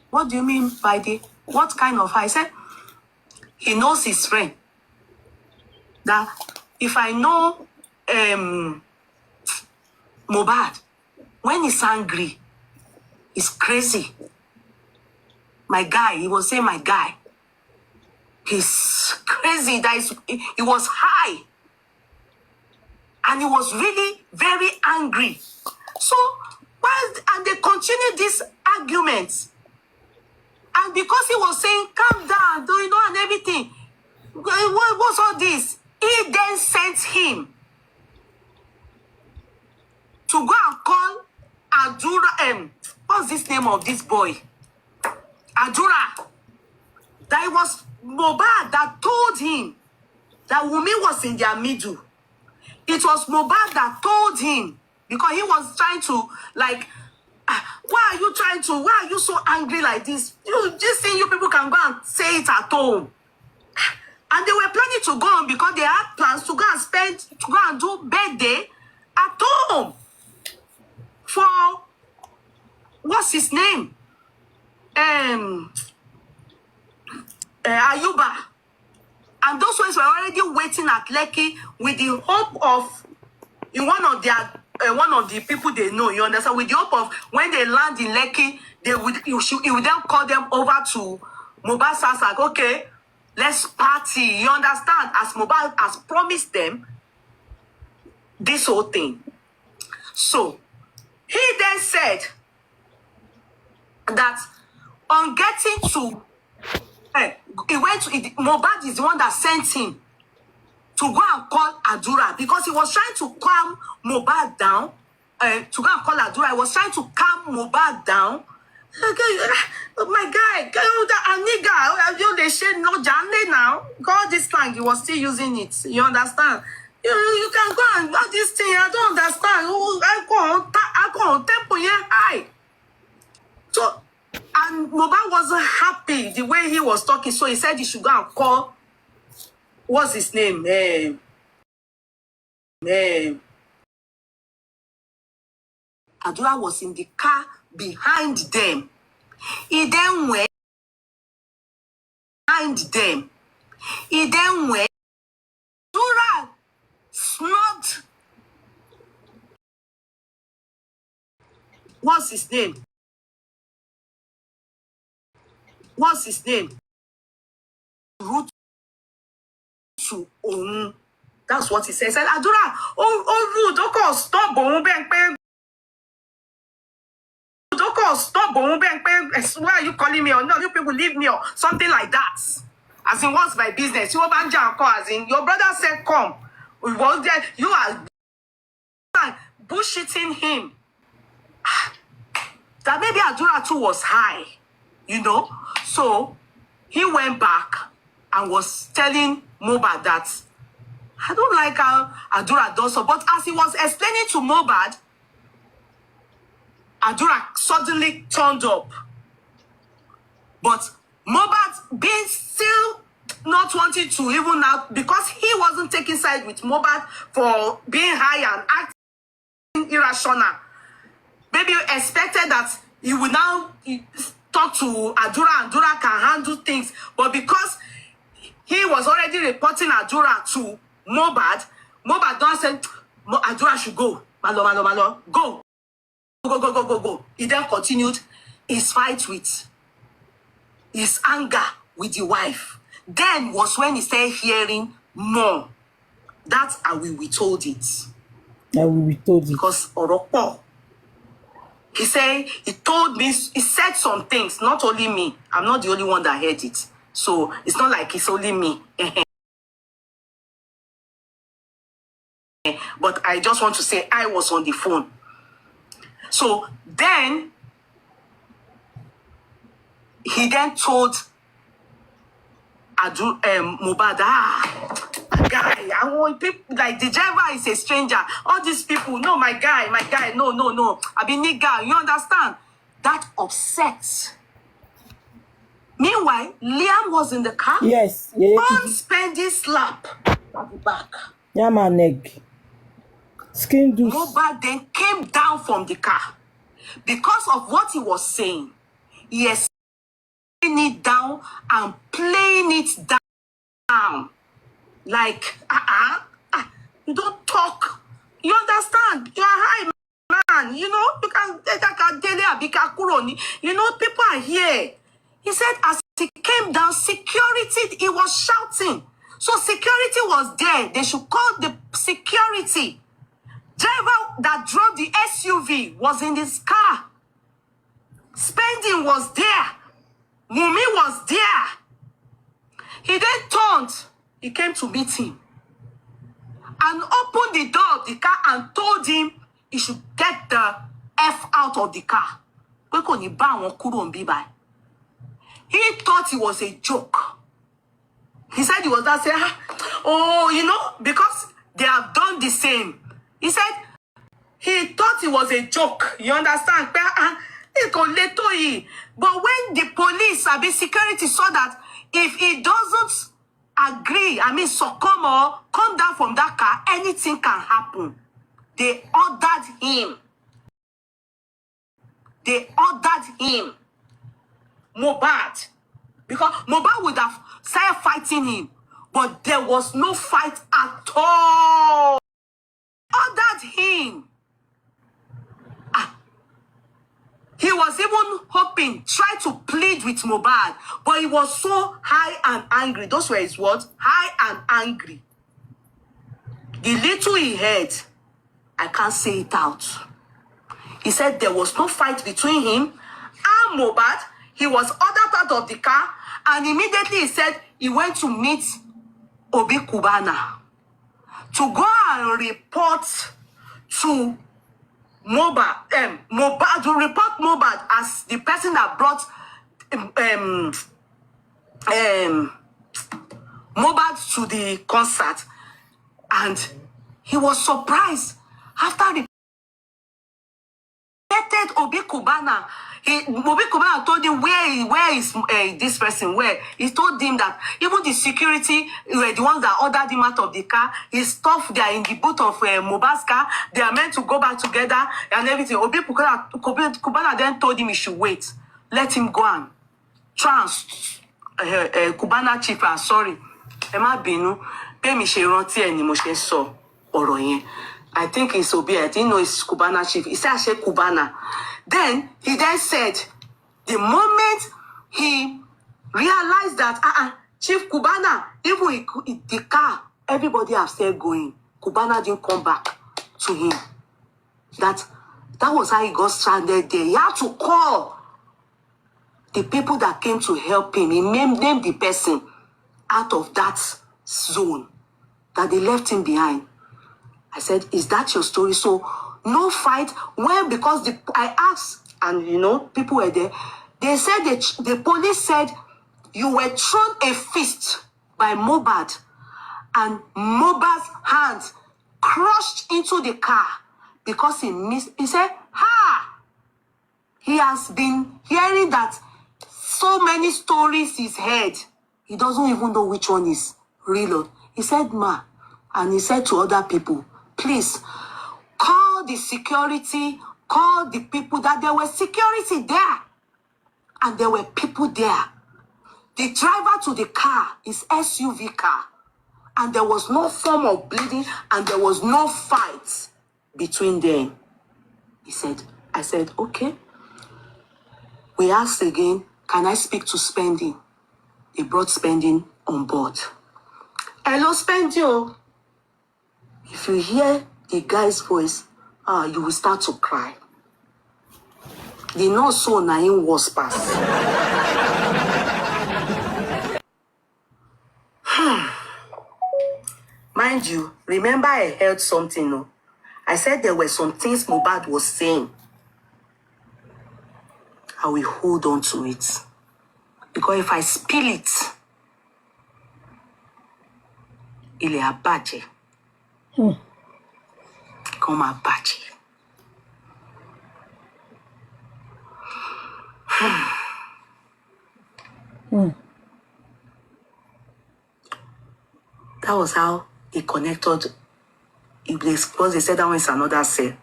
what do you mean by what kind of high? I said, he knows his friend. That if I know Mohbad, when he's angry, he's crazy. My guy, he was saying my guy. He's crazy. He was high. And he was really very angry. So, and they continued this argument. And because he was saying, calm down, you know, and everything. What's all this? He then sent him to go and call Adura. What's this name of this boy? Adura. That it was Mohbad that told him that Wunmi was in their middle. It was Mohbad that told him because he was trying to Why are you so angry like this? This thing, you people can go and say it at home. And they were planning to go on because they had plans to go and do birthday at home for, what's his name? Ayuba. And those ones were already waiting at Lekki with the hope of, in one of the people they know, you understand, with the hope of when they land in Lekki, he would then call them over to Mohbad's house, like, okay, let's party, you understand, as Mohbad has promised them this whole thing. So, he then said that on getting to, Mohbad is the one that sent him to go and call Adura because he was trying to calm Mohbad down. To go and call Adura, he was trying to calm Mohbad down. My guy, they said no Janle now. God, this slang, he was still using it. You understand? You can go and do this thing. I don't understand. I go on tempo here high. So, and Mohbad wasn't happy the way he was talking, so he said he should go and call, what's his name? Adura was in the car behind them. He then went behind them. He then went. Adura snubbed. What's his name? What's his name? Root to own. That's what he said. He said, Adura, rude, don't stop, stop, why are you calling me? Or no, you people leave me or something like that. As in, what's my business? You as in, your brother said, come. We was there. You are bullshitting him. That maybe Adura too was high, you know. So he went back and was telling Mohbad that I don't like how Adura does so. But as he was explaining to Mohbad, Adura suddenly turned up. But Mohbad being still not wanting to even out because he wasn't taking side with Mohbad for being high and acting irrational. Maybe you expected that he would now talk to Adura and Adura can handle things. But because he was already reporting Adura to Mohbad, Mohbad don't say Adura should go. Malo, go. Go. He then continued his fight with his anger with the wife. Then was when he started hearing more. That's how we told it. Because Oropo, he said, he told me, he said some things, not only me. I'm not the only one that heard it. So it's not like it's only me. But I just want to say I was on the phone. So then, he then told Mohbad, guy, I want people, like the driver is a stranger. All these people, no, my guy, no. I be nigga, you understand? That upsets. Meanwhile, Liam was in the car. Yes. Unspendy slap at the back. Yeah, my neck. Skin do. Mohbad then came down from the car. Because of what he was saying, he is playing it down and playing it down. Like, you don't talk. You understand? You are high, man. You know, you can you know, people are here. He said as he came down, security, he was shouting. So security was there. They should call the security. Driver that drove the SUV was in this car. Spending was there. Mumi was there. He then turned. He came to meet him. And opened the door of the car and told him he should get the F out of the car. He thought it was a joke. He said he was not saying, you know, because they have done the same. He said he thought it was a joke. You understand? But when the police, security saw that if he doesn't agree, succumb or come down from that car, anything can happen. They ordered him. Mohbad. Because Mohbad would have started fighting him. But there was no fight at all. Ordered him. He was even hoping, try to plead with Mohbad, but he was so high and angry. Those were his words, high and angry. The little he heard, I can't say it out. He said there was no fight between him and Mohbad. He was ordered out of the car, and immediately he said he went to meet Obi Kubana to go and report to Mohbad, to report Mohbad as the person that brought Mohbad to the concert. And he was surprised after the Obi Kubana. Obi Kubana told him where is this person? Where? He told him that even the security were the ones that ordered him out of the car. His stuff, they are in the boot of Mohbad's car. They are meant to go back together and everything. Obi Kubana then told him he should wait. Let him go and Kubana chief, sorry. Emma Binu, pay me she rántí ẹni mo ṣe sọ ọ̀rọ̀ yẹn. I think it's Obi. I didn't know it's Kubana chief. He said, Kubana. Then, he then said, the moment he realized that, Chief Kubana, even in the car, everybody have started going. Kubana didn't come back to him. That was how he got stranded there. He had to call the people that came to help him. He named the person out of that zone that they left him behind. I said, is that your story? So, no fight. Well, because I asked, and people were there. They said, the police said, you were thrown a fist by Mohbad, and Mohbad's hands crushed into the car because he missed. He said, he has been hearing that so many stories he's heard. He doesn't even know which one is real. He said, and he said to other people, please, call the security, call the people, that there was security there. And there were people there. The driver to the car is SUV car. And there was no form of bleeding, and there was no fight between them. I said, okay. We asked again, can I speak to Spending? They brought Spending on board. Hello, Spending. If you hear the guy's voice, you will start to cry. The nurse so nine was past. Mind you, remember I heard something, no? I said there were some things Mohbad was saying. I will hold on to it. Because if I spill it, il a bàjẹ́. Come a bàjẹ́. That was how he connected. Because they said that one is another cell.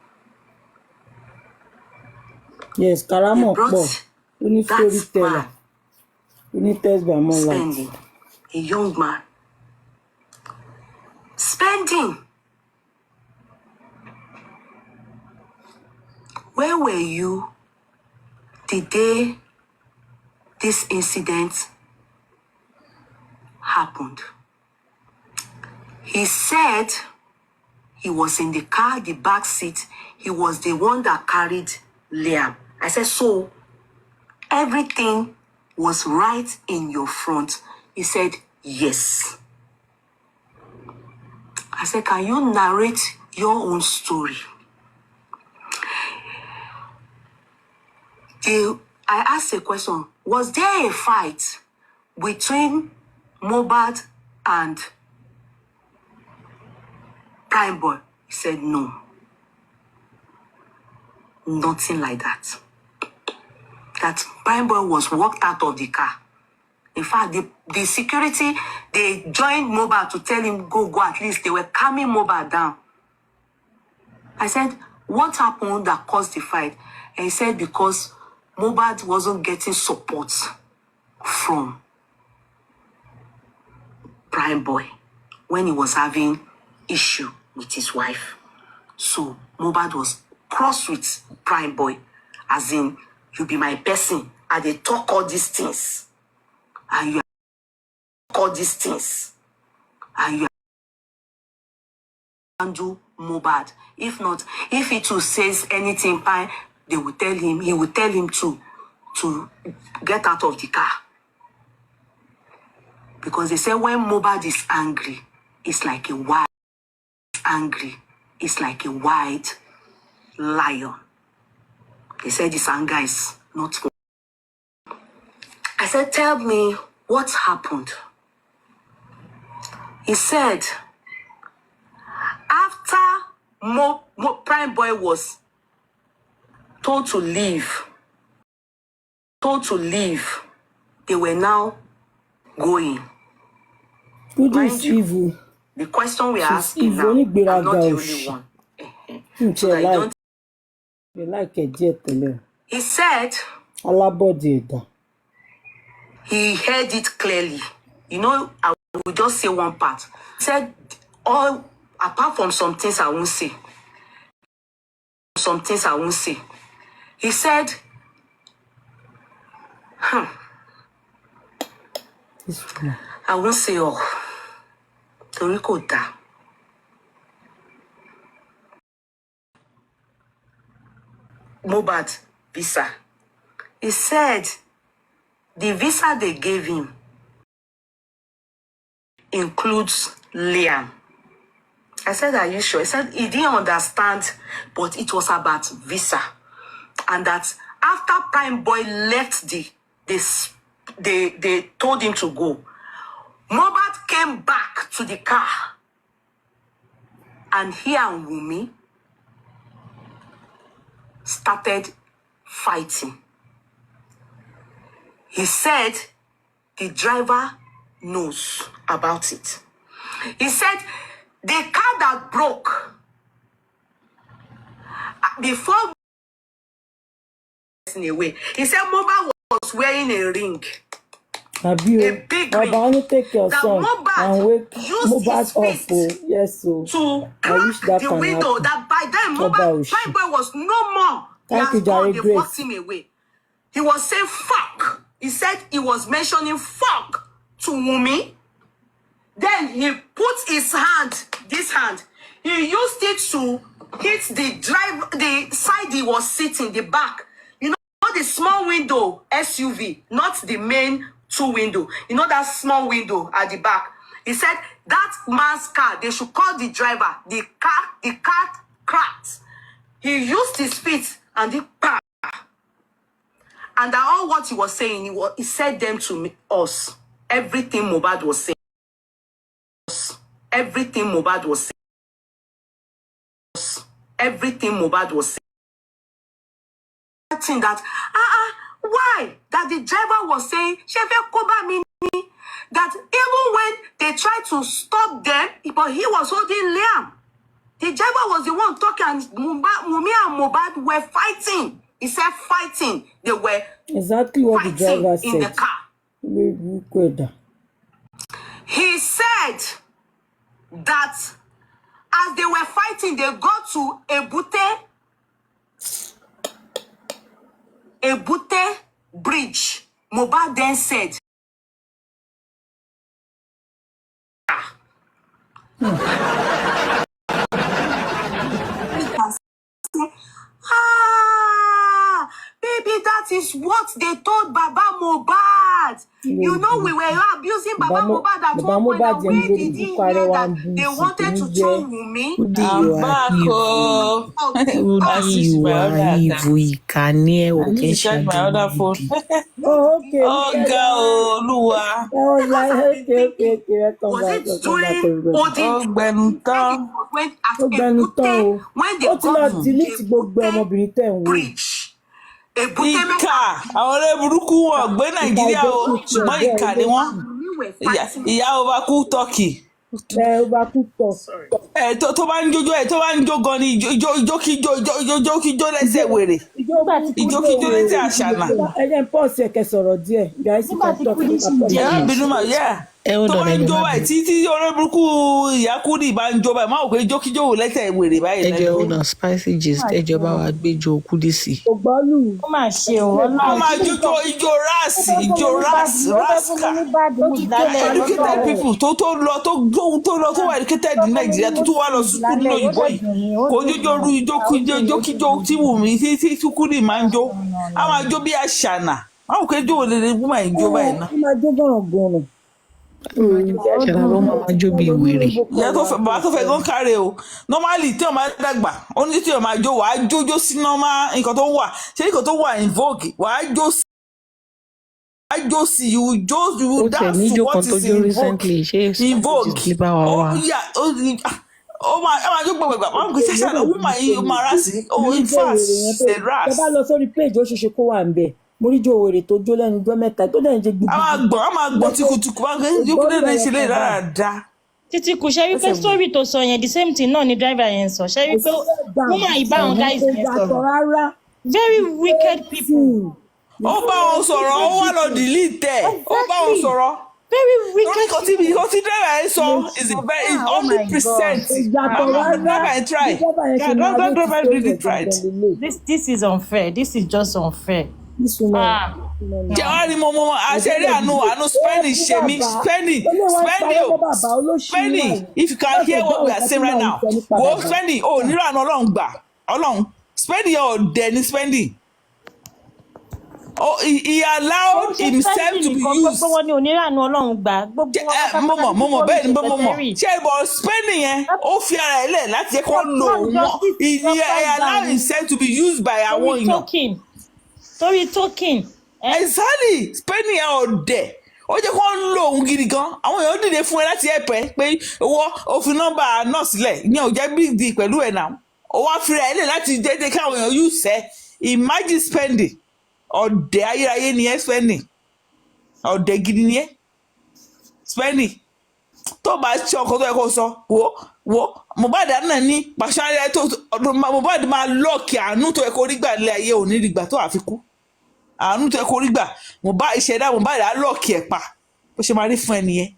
Yes, Karamo. We need storyteller. We need test by more Spending. A young man. Spending. Where were you the day this incident happened? He said he was in the car, the back seat. He was the one that carried Liam. I said, so everything was right in your front? He said, yes. I said, can you narrate your own story? I asked a question. Was there a fight between Mohbad and Prime Boy? He said, no. Nothing like that. that Prime Boy was walked out of the car. In fact, the security, they joined Mohbad to tell him, go, at least. They were calming Mohbad down. I said, what happened that caused the fight? And he said, because Mohbad wasn't getting support from Prime Boy when he was having issue with his wife. So Mohbad was cross with Prime Boy, as in, you be my person, and they talk all these things, and you talk all these things, and you handle Mohbad. If not, if he too says anything, they will tell him, he will tell him to get out of the car. Because they say when Mohbad is angry, it's like a wild lion. They said this anger is not for. I said, tell me what happened. He said, after Prime Boy was told to leave, they were now going. Good is evil. The question we are She's asking evil. now, Only I'm not the Biraga only one. So that you don't. They like a jet. He said Aloba did. he heard it clearly. You know, I will just say one part. He said, all apart from some things I won't say. He said, I won't say all. Torí kò dáa. Mohbad visa. He said the visa they gave him includes Liam. I said, are you sure? He said he didn't understand, but it was about visa. And that after Prime Boy left they told him to go. Mohbad came back to the car. And he and Wunmi started fighting. He said the driver knows about it. He said the car that broke before away. He said Mohbad was wearing a ring. A big ring. Baba, take your that son Mohbad and wake used Mohbad his off. feet Yes, so to I wish crack that the can window. happen. That by then Mohbad Prime Boy was no more. Thank He you, has gone. Jare They Grace. walked him away. He was saying fuck. He said he was mentioning fuck to Wunmi. Then he put his hand, this hand, he used it to hit the side he was sitting, the back. You know the small window SUV, not the main two window. You know that small window at the back. He said that man's car, they should call the driver. The car cracked. He used his feet and the car. And all what he was saying, he said them to us. Everything Mohbad was saying. Everything Mohbad was saying. Everything Mohbad was saying. That, why? That the driver was saying, that even when they tried to stop them, but he was holding Liam. The driver was the one talking, and Wunmi and Mohbad were fighting. He said fighting. They were exactly what the driver in the said. car. He said that as they were fighting, they got to Ebute bridge. Mohbad then said, baby, that is what they told Baba Mohbad. You know, we were abusing Baba Mohbad at one point. And where did he hear that they wanted to throw Wunmi? I'm back. Oh, I need to charge my other phone. Oh, okay. Oh, God, Lua. I was like, okay. Was it during Oh, Benuta. when they got to delete gbogbo ọmọbìnrin tẹ̀ ń wò. bridge? ìkà àwọn ọ̀rẹ́ burúkú wọn gbé Nàìjíríà o ṣùgbọ́n ìkà ni wọ́n ìyá overcooked turkey. Tó bá ń jójó tó bá ń jó gan ni ìjókíjó lẹ́sẹ̀ wèrè ìjókíjó lẹ́sẹ̀ àṣànà. ẹ jẹ́ n pause ẹ̀kẹ́ sọ̀rọ̀ díẹ̀ guys you can talk bínú mà tó bá ń jó báyìí tí ọ̀rẹ́ burúkú ìyá Kúdì bá ń jó báyìí máa wò pé jókíjó lẹ́sẹ̀ wèrè báyìí. ẹ jẹ́ ọ̀nà spicy gist ẹ jọba wa gbé jo Kúdì sí. ògbọ́lù ó máa ṣe òun náà. wọ́n máa jójó ijó ráàsì educated people tó wà educated ní Nàìjíríà tó wà lọ sùkúrù ní òyìnbó yìí kò jójó ru ìjókíjó tí Wùmí tí Kúdì máa ń jó á máa jó bí àṣànà máa wò pé jó òlele bó máa ń jó báyìí náà. ó máa jó gọ̀rọ̀gọ̀rọ̀. Àṣànà ló máa jó bí wèrè. ìyá bàbá tó fẹ́ gán kárẹ̀ o normally tí wọ́n máa dàgbà ó ní tí wọ́n máa jó wàá jójó sí normal nǹkan tó wà ṣé nǹkan tó wà in vogue wàá jó sí you dance to what is in vogue ó máa jó gbọ̀gbọ̀gbà wọ́n gbé sẹ́sẹ́ ó máa rà sí in fact ṣe rà. ẹ bá lọ sórí page ó ṣeéṣe kó wà ń bẹ̀ mo rí jó wèrè tó jó lẹ́nu ọjọ́ mẹ́ta tó dẹ̀ ń jẹ gbogbo. a máa gbọ́ tìkùtìkù máa gbé jókòó lẹ́nu ìṣẹ̀lẹ̀ dáadáa. Títí kù ṣe wípé story tó sọ yẹn the same thing náà ni driver yẹn sọ ṣe wípé woman ìbá àwọn guys yẹn sọ̀rọ̀ very wicked people. ó bá wọn sọ̀rọ̀ ó wà lọ delete ẹ̀ ó bá wọn sọ̀rọ̀. very wicked people. Kò tí driver yẹn sọ is 100%. Driver yẹn try. Don't driver really tried. This is unfair. This is just unfair. Jẹ́ wá ní mo àṣẹrí àánú spending ṣe mí spending if you can hear what we are saying right now go spending nílò àánú Ọlọ́run gbà Ọlọ́run spending ọ̀dẹ̀ ní spending. He allowed himself to be used. Gbogbo wọn ni onírànú Ọlọ́run gbà. Mọ̀mọ̀ bẹ́ẹ̀ ni mọ̀mọ̀ ṣé ìbọn spending yẹn ó fi ara ẹ̀ lẹ̀ láti jẹ́ kó lò wọ́n he allowed himself to be used by àwọn èèyàn. Torí token. Exactly spending yẹn ọ̀dẹ̀ ó jẹ́ kó lò òun gidi gan àwọn èèyàn dìde fún ẹ láti ẹ̀pẹ́ pé owó òfin nọ́mbà náà sílẹ̀ ìyẹn ò jẹ́ big deal pẹ̀lú ẹ̀ náà ó wá fi ara ẹ̀ lẹ̀ láti jẹ́ káwọn èèyàn use ẹ̀ imagine spending. Ọ̀dẹ̀ ayérayé ni ẹ́ spending ọ̀dẹ̀ gidi ni ẹ́ spending tó bá ṣe ọkọ tó yẹ kó sọ wo Mohbad náà ní pàṣẹ tó Mohbad máa lọ́ọ̀kì àánú tó yẹ kó rí gbà lé ayé òní rí gbà tó àfikún àánú tó yẹ kó rí gbà ìṣẹ̀dá Mohbad á lọ́ọ̀kì ẹ̀ pa bó ṣe máa rí fún ẹ nìyẹn.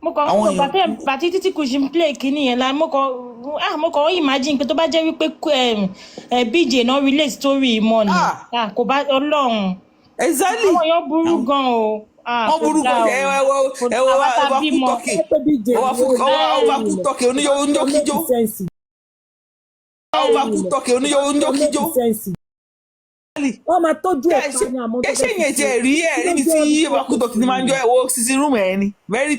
mo kàn bàtí títí kù sí play kínní yẹn la mo kàn imagine pé tó bá jẹ́ wípé BJ náà relate story mọ́ ni kò bá Ọlọ́run. Exactly. àwọn èèyàn burú gan o. wọ́n burú gan ọba kú tọ́kì oníjókíjó wọ́n máa tọ́jú ẹ̀ pa ní àmọ́ tó fẹ́. ṣé yẹn jẹ́ rí ẹ̀ níbi tí ọba kú tọ́kì ní máa ń jọ ẹ̀wọ̀ sitting room ẹ̀ ni very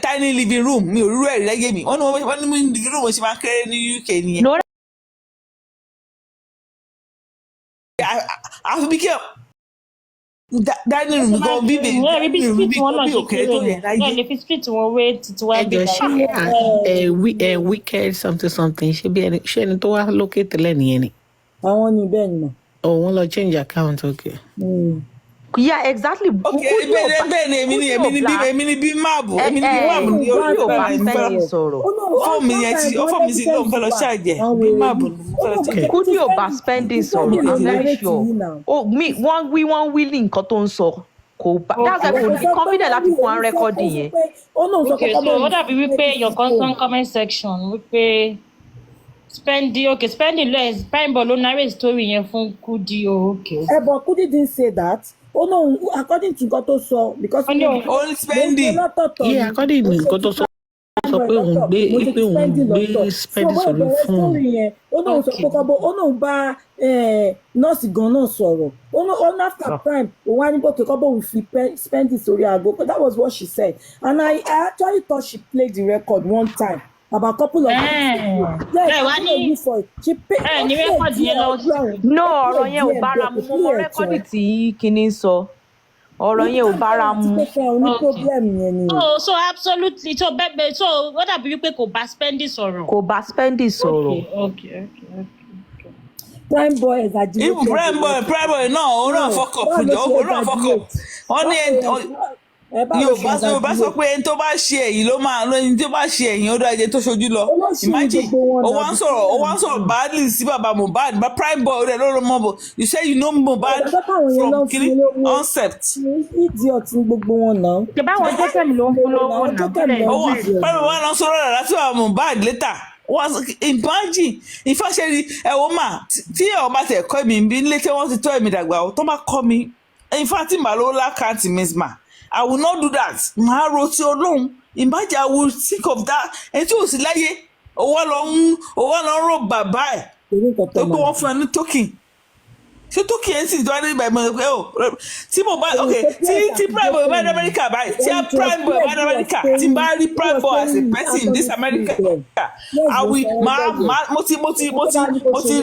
tiny living room mi ò rírú ẹ̀ rí lẹ́gẹ̀ẹ́ mi wọ́n ní living room ṣe máa kéré ní UK nìyẹn. àfi bí kí dining room gan bíbè bí òkèrè tó yẹ láyé. ẹ lè fi street wọn wé títí wá bí ṣe wicked something ṣé ẹni tó wá lókè tẹ́lẹ̀ nìyẹn ni. àwọn ní bẹ́ẹ̀ ni. wọ́n lọ change account okay. Yeah, exactly. bẹ́ẹ̀ ni èmi ni bí máàbù ní orí òbá ìfẹ́ fóònù yẹn tí ó fóònù sí lóun fẹ́ lọ ṣàjẹ́ bí máàbù ní mo fẹ́ lọ ṣàjẹ́. Kúdí ò bá spending sọ̀rọ̀ I'm very sure wọ́n wí ní nǹkan tó ń sọ kò bá that's why kò ní confident láti fún wa rẹ́kọ́dì yẹn. okay so ó dàbí wípé your concern comment section wípé spending less Primeboy ló narrate story yẹn fún Kúdí okay. But Kúdí didn't say that. Oh no, according to nǹkan tó sọ because only spending. Yeah, according to nǹkan tó sọ pé òun gbé spending sọ̀rọ̀ fún un. ó náà sọ pé kọ́bọ̀ ó náà bá nọ́ọ̀sì gan náà sọ̀rọ̀ ó náà after prime òun wá ní bókè kọ́bọ̀ òun fi spending sórí aago that was what she said and I actually thought she played the record one time. About couple of no ọ̀rọ̀ yẹn ò bára mu mo rẹ́kọ́dì tí kinní sọ ọ̀rọ̀ yẹn ò bára mu. so absolutely so bẹ́ẹ̀ so ó dàbí wípé kò bá spending sọ̀rọ̀. kò bá spending sọ̀rọ̀. Okay. Prime boy exaggerated. Even prime boy no fuck up. No fuck up. Yorùbá sọ pé ẹni tó bá ṣe ẹ̀yìn ló máa lọ ẹni tó bá ṣe ẹ̀yìn ó dá ẹni tó ṣojú lọ. Imagine ó wá ń sọ̀rọ̀ badly sí bàbá Mohbad bá prime boy rẹ̀ ló mọ̀ bọ̀ you say you know Mohbad from kiri concept. Idiot ní gbogbo wọn náà. ṣe báwọn jẹ́kẹ̀mí ló ń polówó náà. Báwo wá lọ sọ̀rọ̀ rẹ̀ láti bàbá Mohbad later was imagine ìfàṣẹ́rí ẹ̀wọ̀n mà tí ẹ̀ bá tẹ̀ kọ́ mi bí nílé tí wọ́n ti tọ́ ẹ̀mí dàgbà tó bá kọ́ mi ìfàtí màlúù lákàntì miss ma. I will not do that. Màá ro tí Ọlọ́run. Imagine I will think of that. Ẹni tí ò sí láyé, owó lọ ń rò bàbá ẹ̀. Tó gbé wọn fún ẹ ní token. Ṣé token ẹ̀ ń sì tó wá ní ìgbà ìmọ̀ ẹ̀ o? Tí mo bá tí prime boy bá ní America báyìí, tí a prime boy bá ní America, tí n bá rí prime boy as a person in this America, I will mo ti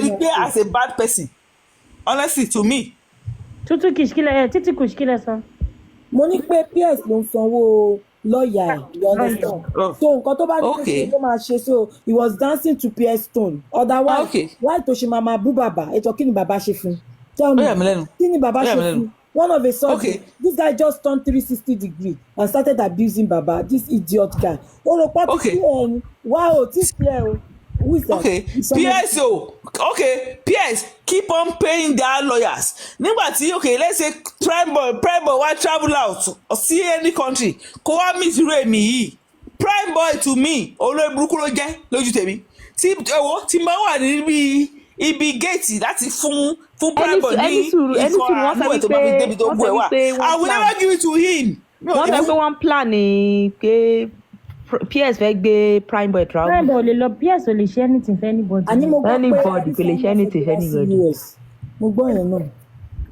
rí pé as a bad person. Honestly to me. Títí kìsìkìlẹ̀ sọ. Mo ní pé PS ló ń sanwó lọ́ọ̀yà ẹ̀ you understand so nǹkan tó bá ní ṣe ló máa ṣe so he was dancing to PS tone otherwise why tó ṣe máa bú bàbá ètò kí ni bàbá ṣe fún tell me kí ni bàbá ṣe fún one of a sudden this guy just turned 360 degree and started abusing baba this idiot guy ó rò pọ́ tí ẹ̀yìn wá o tí clear o. PS PS keep on paying their lawyers. Nígbà tí let's say prime boy wá travel out or see any country kó wá meet irú èmi yìí prime boy to me olórí burúkú ló jẹ́ lójú tèmi tí máa wà níbi ibi gate láti fún prime boy ní ìkọ̀ àánú ẹ̀ tó bá fi débi tó gbọ́ ẹ̀ wá I will never give it to him. Wọ́n fẹ́ pé wọ́n plan ní pé PS fẹ́ gbé prime boy travel. Prime boy lè lọ PS ò lè ṣe anything for anybody. Anybody kò lè ṣe anything for anybody. Mo gbọ́ yẹn náà.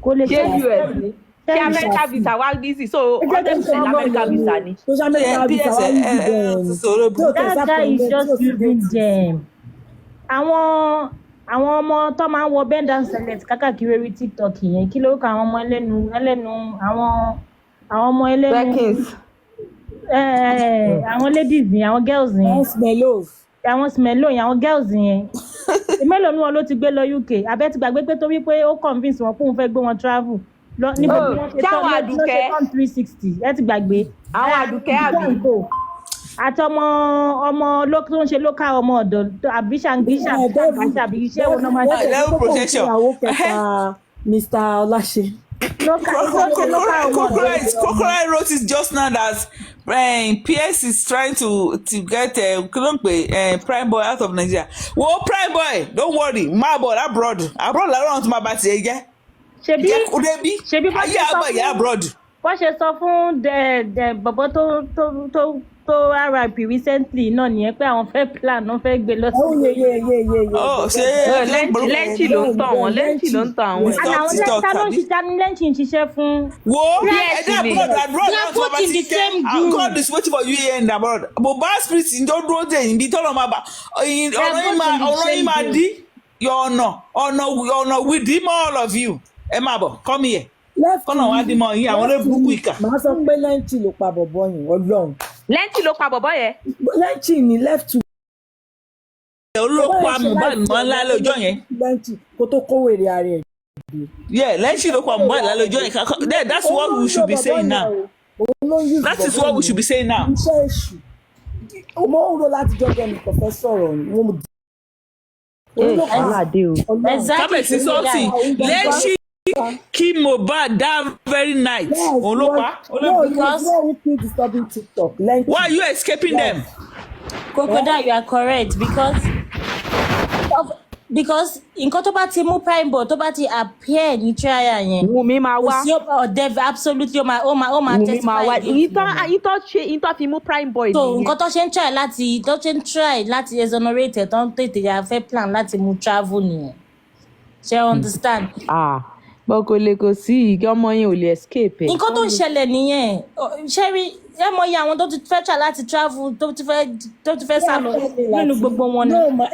Kò lè ṣe US ni. Ṣé America visa wá busy so ọdún ṣe America visa ni. That guy is just using them. Àwọn ọmọ tó máa ń wọ bend and select kákàkiri orí TikTok yẹn kí ló kọ àwọn ọmọ ẹlẹ́nu àwọn ọmọ ẹlẹ́nu. Àwọn ladies yẹn àwọn girls yẹn àwọn smello yẹn àwọn girls yẹn mélòó ni wọn ló ti gbé lọ UK abẹ́ ti gbàgbé pé torí pé ó convince wọn pé òun fẹ́ gbé wọn travel ní gbogbo wọn ṣe tán 360 ẹ ti gbàgbé àwọn àdùkẹ́ àbí àti ọmọ tó ń ṣe local ọmọ ọ̀dọ̀ àbí ṣàǹgíṣà àbí iṣẹ́ wo náà máa ṣe level protection Mr. Ọláṣẹ. Crocodile wrote it just now that PS is trying to get prime boy out of Nigeria. Well, prime boy, don't worry, my boy abroad làwọn tó máa bá tiẹ̀ jẹ́. Ṣebí abroad. Wọ́n ṣe sọ fún bọ̀bọ̀ tó RIP recently náà nìyẹn pé àwọn fẹ́ plan náà fẹ́ gbé lọ sí. lẹ́ǹtì ló ń tàn wọ́n lẹ́ǹtì ló ń tàn àwọn. àwọn lẹ́ǹtà ló ń ṣiṣẹ́ ní lẹ́ǹtì ń ṣiṣẹ́ fún. wo abroad in the same group. God is waiting for you here in abroad. Mohbad spirit ń tó dúró dé ibi tọ́lọ́ máa bá ọ̀nà yìí máa dí ọ̀nà we dim all of you. Ẹ máa bọ̀ come here. Kọ́nà wá dí mọ́ yín àwọn olóògùn ìkà. Màá sọ pé lẹ́ǹtì ló pa bọ̀bọ̀ yìí Ọlọ́run. Lẹ́ǹtì ló pa bọ̀bọ̀ yẹn. Lẹ́ǹtì ni left to. Olóòpá Mohbad mọ́ lálẹ́ ọjọ́ yẹn. Lẹ́ǹtì kó tó kó wèrè ara ẹ̀. Lẹ́ǹtì ló pa Mohbad lálẹ́ ọjọ́ yẹn. That's what we should be saying now. That is what we should be saying now. Iṣẹ́ èṣù. Mo ń ro láti jọ́jọ́ mi kò fẹ́ sọ̀rọ̀ ni. Kábẹ̀sì sọ́ọ̀tì lẹ́ǹtì kí Mohbad that very night. Olóòpá. Why are you escaping them? Crocodile, you are correct because nǹkan tó bá ti mú prime boy tó bá ti appear ní trial yẹn. Wùmí máa wá. Absolutely ó máa testify. Ìtọ́ fi mú prime boy. So nǹkan tó ṣe ń try láti exonerate ẹ̀ tó ń tètè fẹ́ plan láti mú travel nìyẹn. Ṣé understand? Bọ́kọ lè kò sí ìgbà ọmọ yẹn ò lè escape. Nǹkan tó ń ṣẹlẹ̀ nìyẹn ṣẹ́rí ẹ mọ iye àwọn tó ti fẹ́ try láti travel tó ti fẹ́ sá lọ nínú gbogbo wọn náà. No,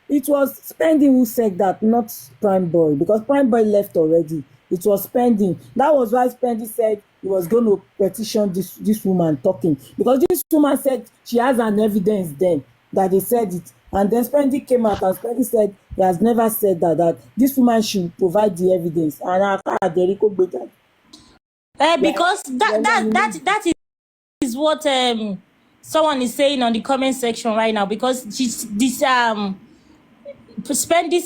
it was Spending who said that, not Prime Boy, because Prime Boy left already. It was Spending. That was why Spending said he was going to petition this woman talking, because this woman said she has an evidence then that they said it, and then Spending came out and Spending said He has never said that this woman should provide the evidence. And Aderico Gbeta. Because that is what someone is saying on the comment section right now. Because this Spendy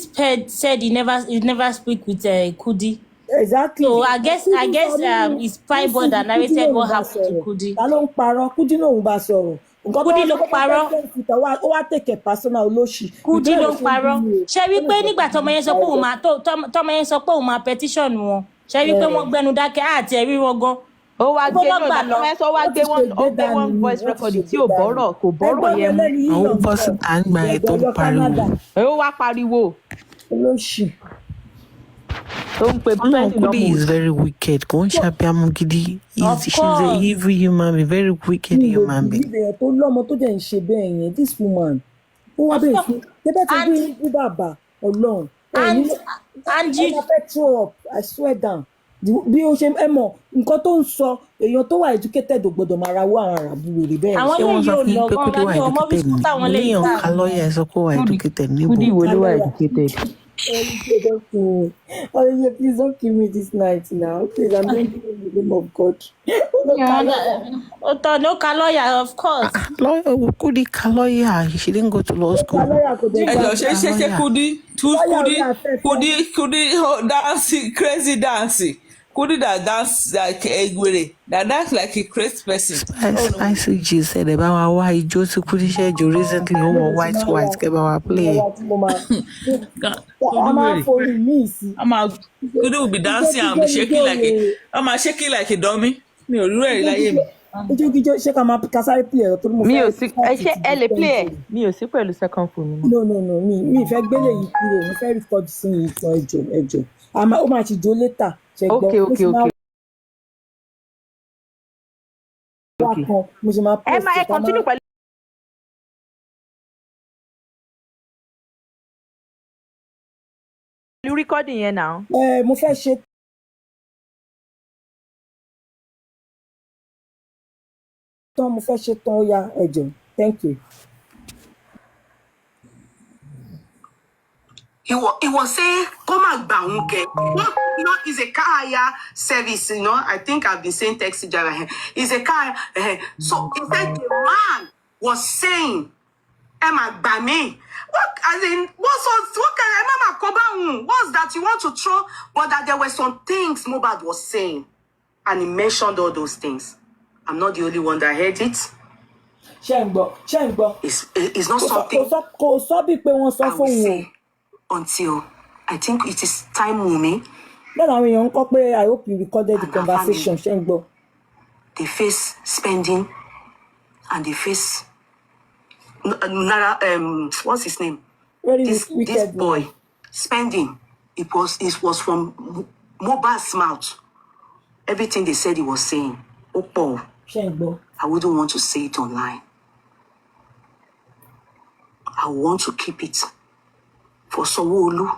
said he never speak with Kudi. Exactly. So I guess it's Prime Boy that narrated what happened to Kudi. Kudi no ń bá sọ̀rọ̀. Kudi ló parọ́. Ó wá take personal olóṣì. Kudi ló parọ́. Ṣé wí pé nígbà tọmọ yẹn sọ pé òun máa petition wọn. Ṣé wí pé wọ́n gbẹnu dákẹ́ àti ẹ̀rí wọn gan. Ó wá gbé one voice recording tí kò bọ́rọ̀ yẹn mú. Àwọn bọ́sì tá ń gbà ẹ̀ tó ń pariwo. Ó wá pariwo. Olóṣì. Kudi is very wicked. Kò ń ṣàbíamọ gidi. She's a evil human being, very wicked human being. Ìbéèrè tó lọ́mọ tó jẹ́ ń ṣe bẹ́ẹ̀ yẹn, this woman. Ó wá bẹ́ẹ̀ fún. Tẹ́bẹ́ ti gbé ikú bàbá Ọlọ́run. And you fẹ́ throw up, I swear down. Bí o ṣe mọ̀ nǹkan tó ń sọ èèyàn tó wà educated ò gbọ́dọ̀ máa rawọ́ àwọn àràbù rere bẹ́ẹ̀. Àwọn Ṣé wọ́n sọ fún yín pé lè Kudi wà educated ni? Léèyàn ká lọ́ọ̀yà ẹ̀ sọ pé wà educated níbo? Kudi wo ló wà educated? Please don't kill me this night now. Please, I'm going to in the name of God. No lawyer, of course. Lawyer, Kudi ká lọ́ọ̀yà. She didn't go to law school. Ṣe Kudi dancing, crazy dancing. Kudi that dance like a gwere, that dance like a crazy person. Spicy G said about why ijó tí Kudi ṣe jù recently ó wọ white kẹ́ bá wa play. Kudi will be dancing and be shaking like a dummy. Mi ò rí ẹ̀rí láyé mi. Ijó ṣé ká máa kásáré play ẹ̀rọ tó ní mo fẹ́. Mi ò sí ẹ lè play ẹ̀. Mi ò sí pẹ̀lú second phone mi. No, mi fẹ́ gbélé yìí kúrò, mo fẹ́ record sí ìtàn ẹjọ́. Ó máa ti jó later. Okay. Ẹ continue pẹ̀lú. Recording yẹn now. Mo fẹ́ ṣe. Mo fẹ́ ṣe tán ó yá ẹjọ́. Thank you. He was saying, "Come on, Baunke." It's a car hire service. I think I've been saying taxi driver here. It's a car. So he said the man was saying, "Emma Bami." What kind of Emma Koba? What's that you want to throw? But that there were some things Mohbad was saying, and he mentioned all those things. I'm not the only one that heard it. Shengbo. It's not something I will say until I think it is time, Wumi. I hope you recorded the conversation. Shengbo. They face spending and they face what's his name? This boy spending. It was from Mohbad's mouth. Everything they said he was saying. Opo. Shengbo. I wouldn't want to say it online. I want to keep it for Sanwo-Olu,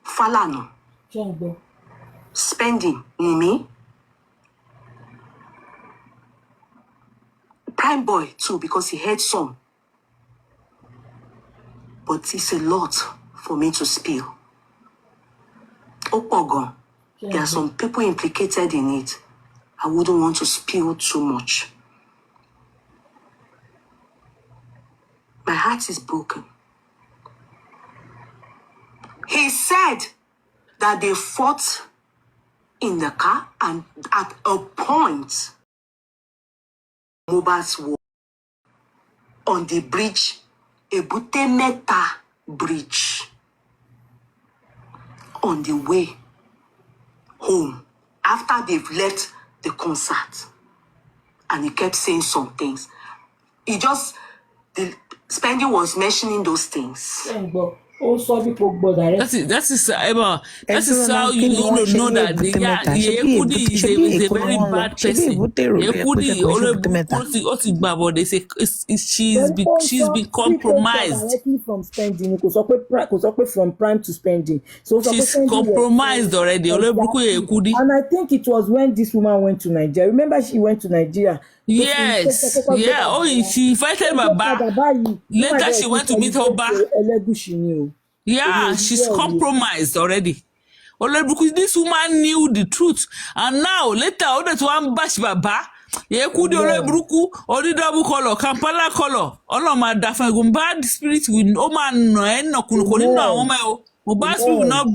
Falana. Shengbo. Spending, me. Prime Boy too, because he heard some. But it's a lot for me to spill. Opogon, there are some people implicated in it. I wouldn't want to spill too much. My heart is broken. He said that they fought in the car, and at a point, Mohbad's war on the bridge, Ebute Meta Bridge, on the way home after they've left the concert. And he kept saying some things. The Spending was mentioning those things. That is Emma. That is how you know that Yekudi is a very bad person. Yekudi they say she's been compromised. From Prime to Spending. So she's compromised already. And I think it was when this woman went to Nigeria. Remember, she went to Nigeria. Yes. Yeah. Oh, she invited Baba. Later, she went to meet her back. Yeah, she's compromised already. Because this woman knew the truth, and now later all that one bash baba. Ye kudi olebruku, odi double color, Kampala color. All my dafa bad spirit will no man no kuno no bad spirit will not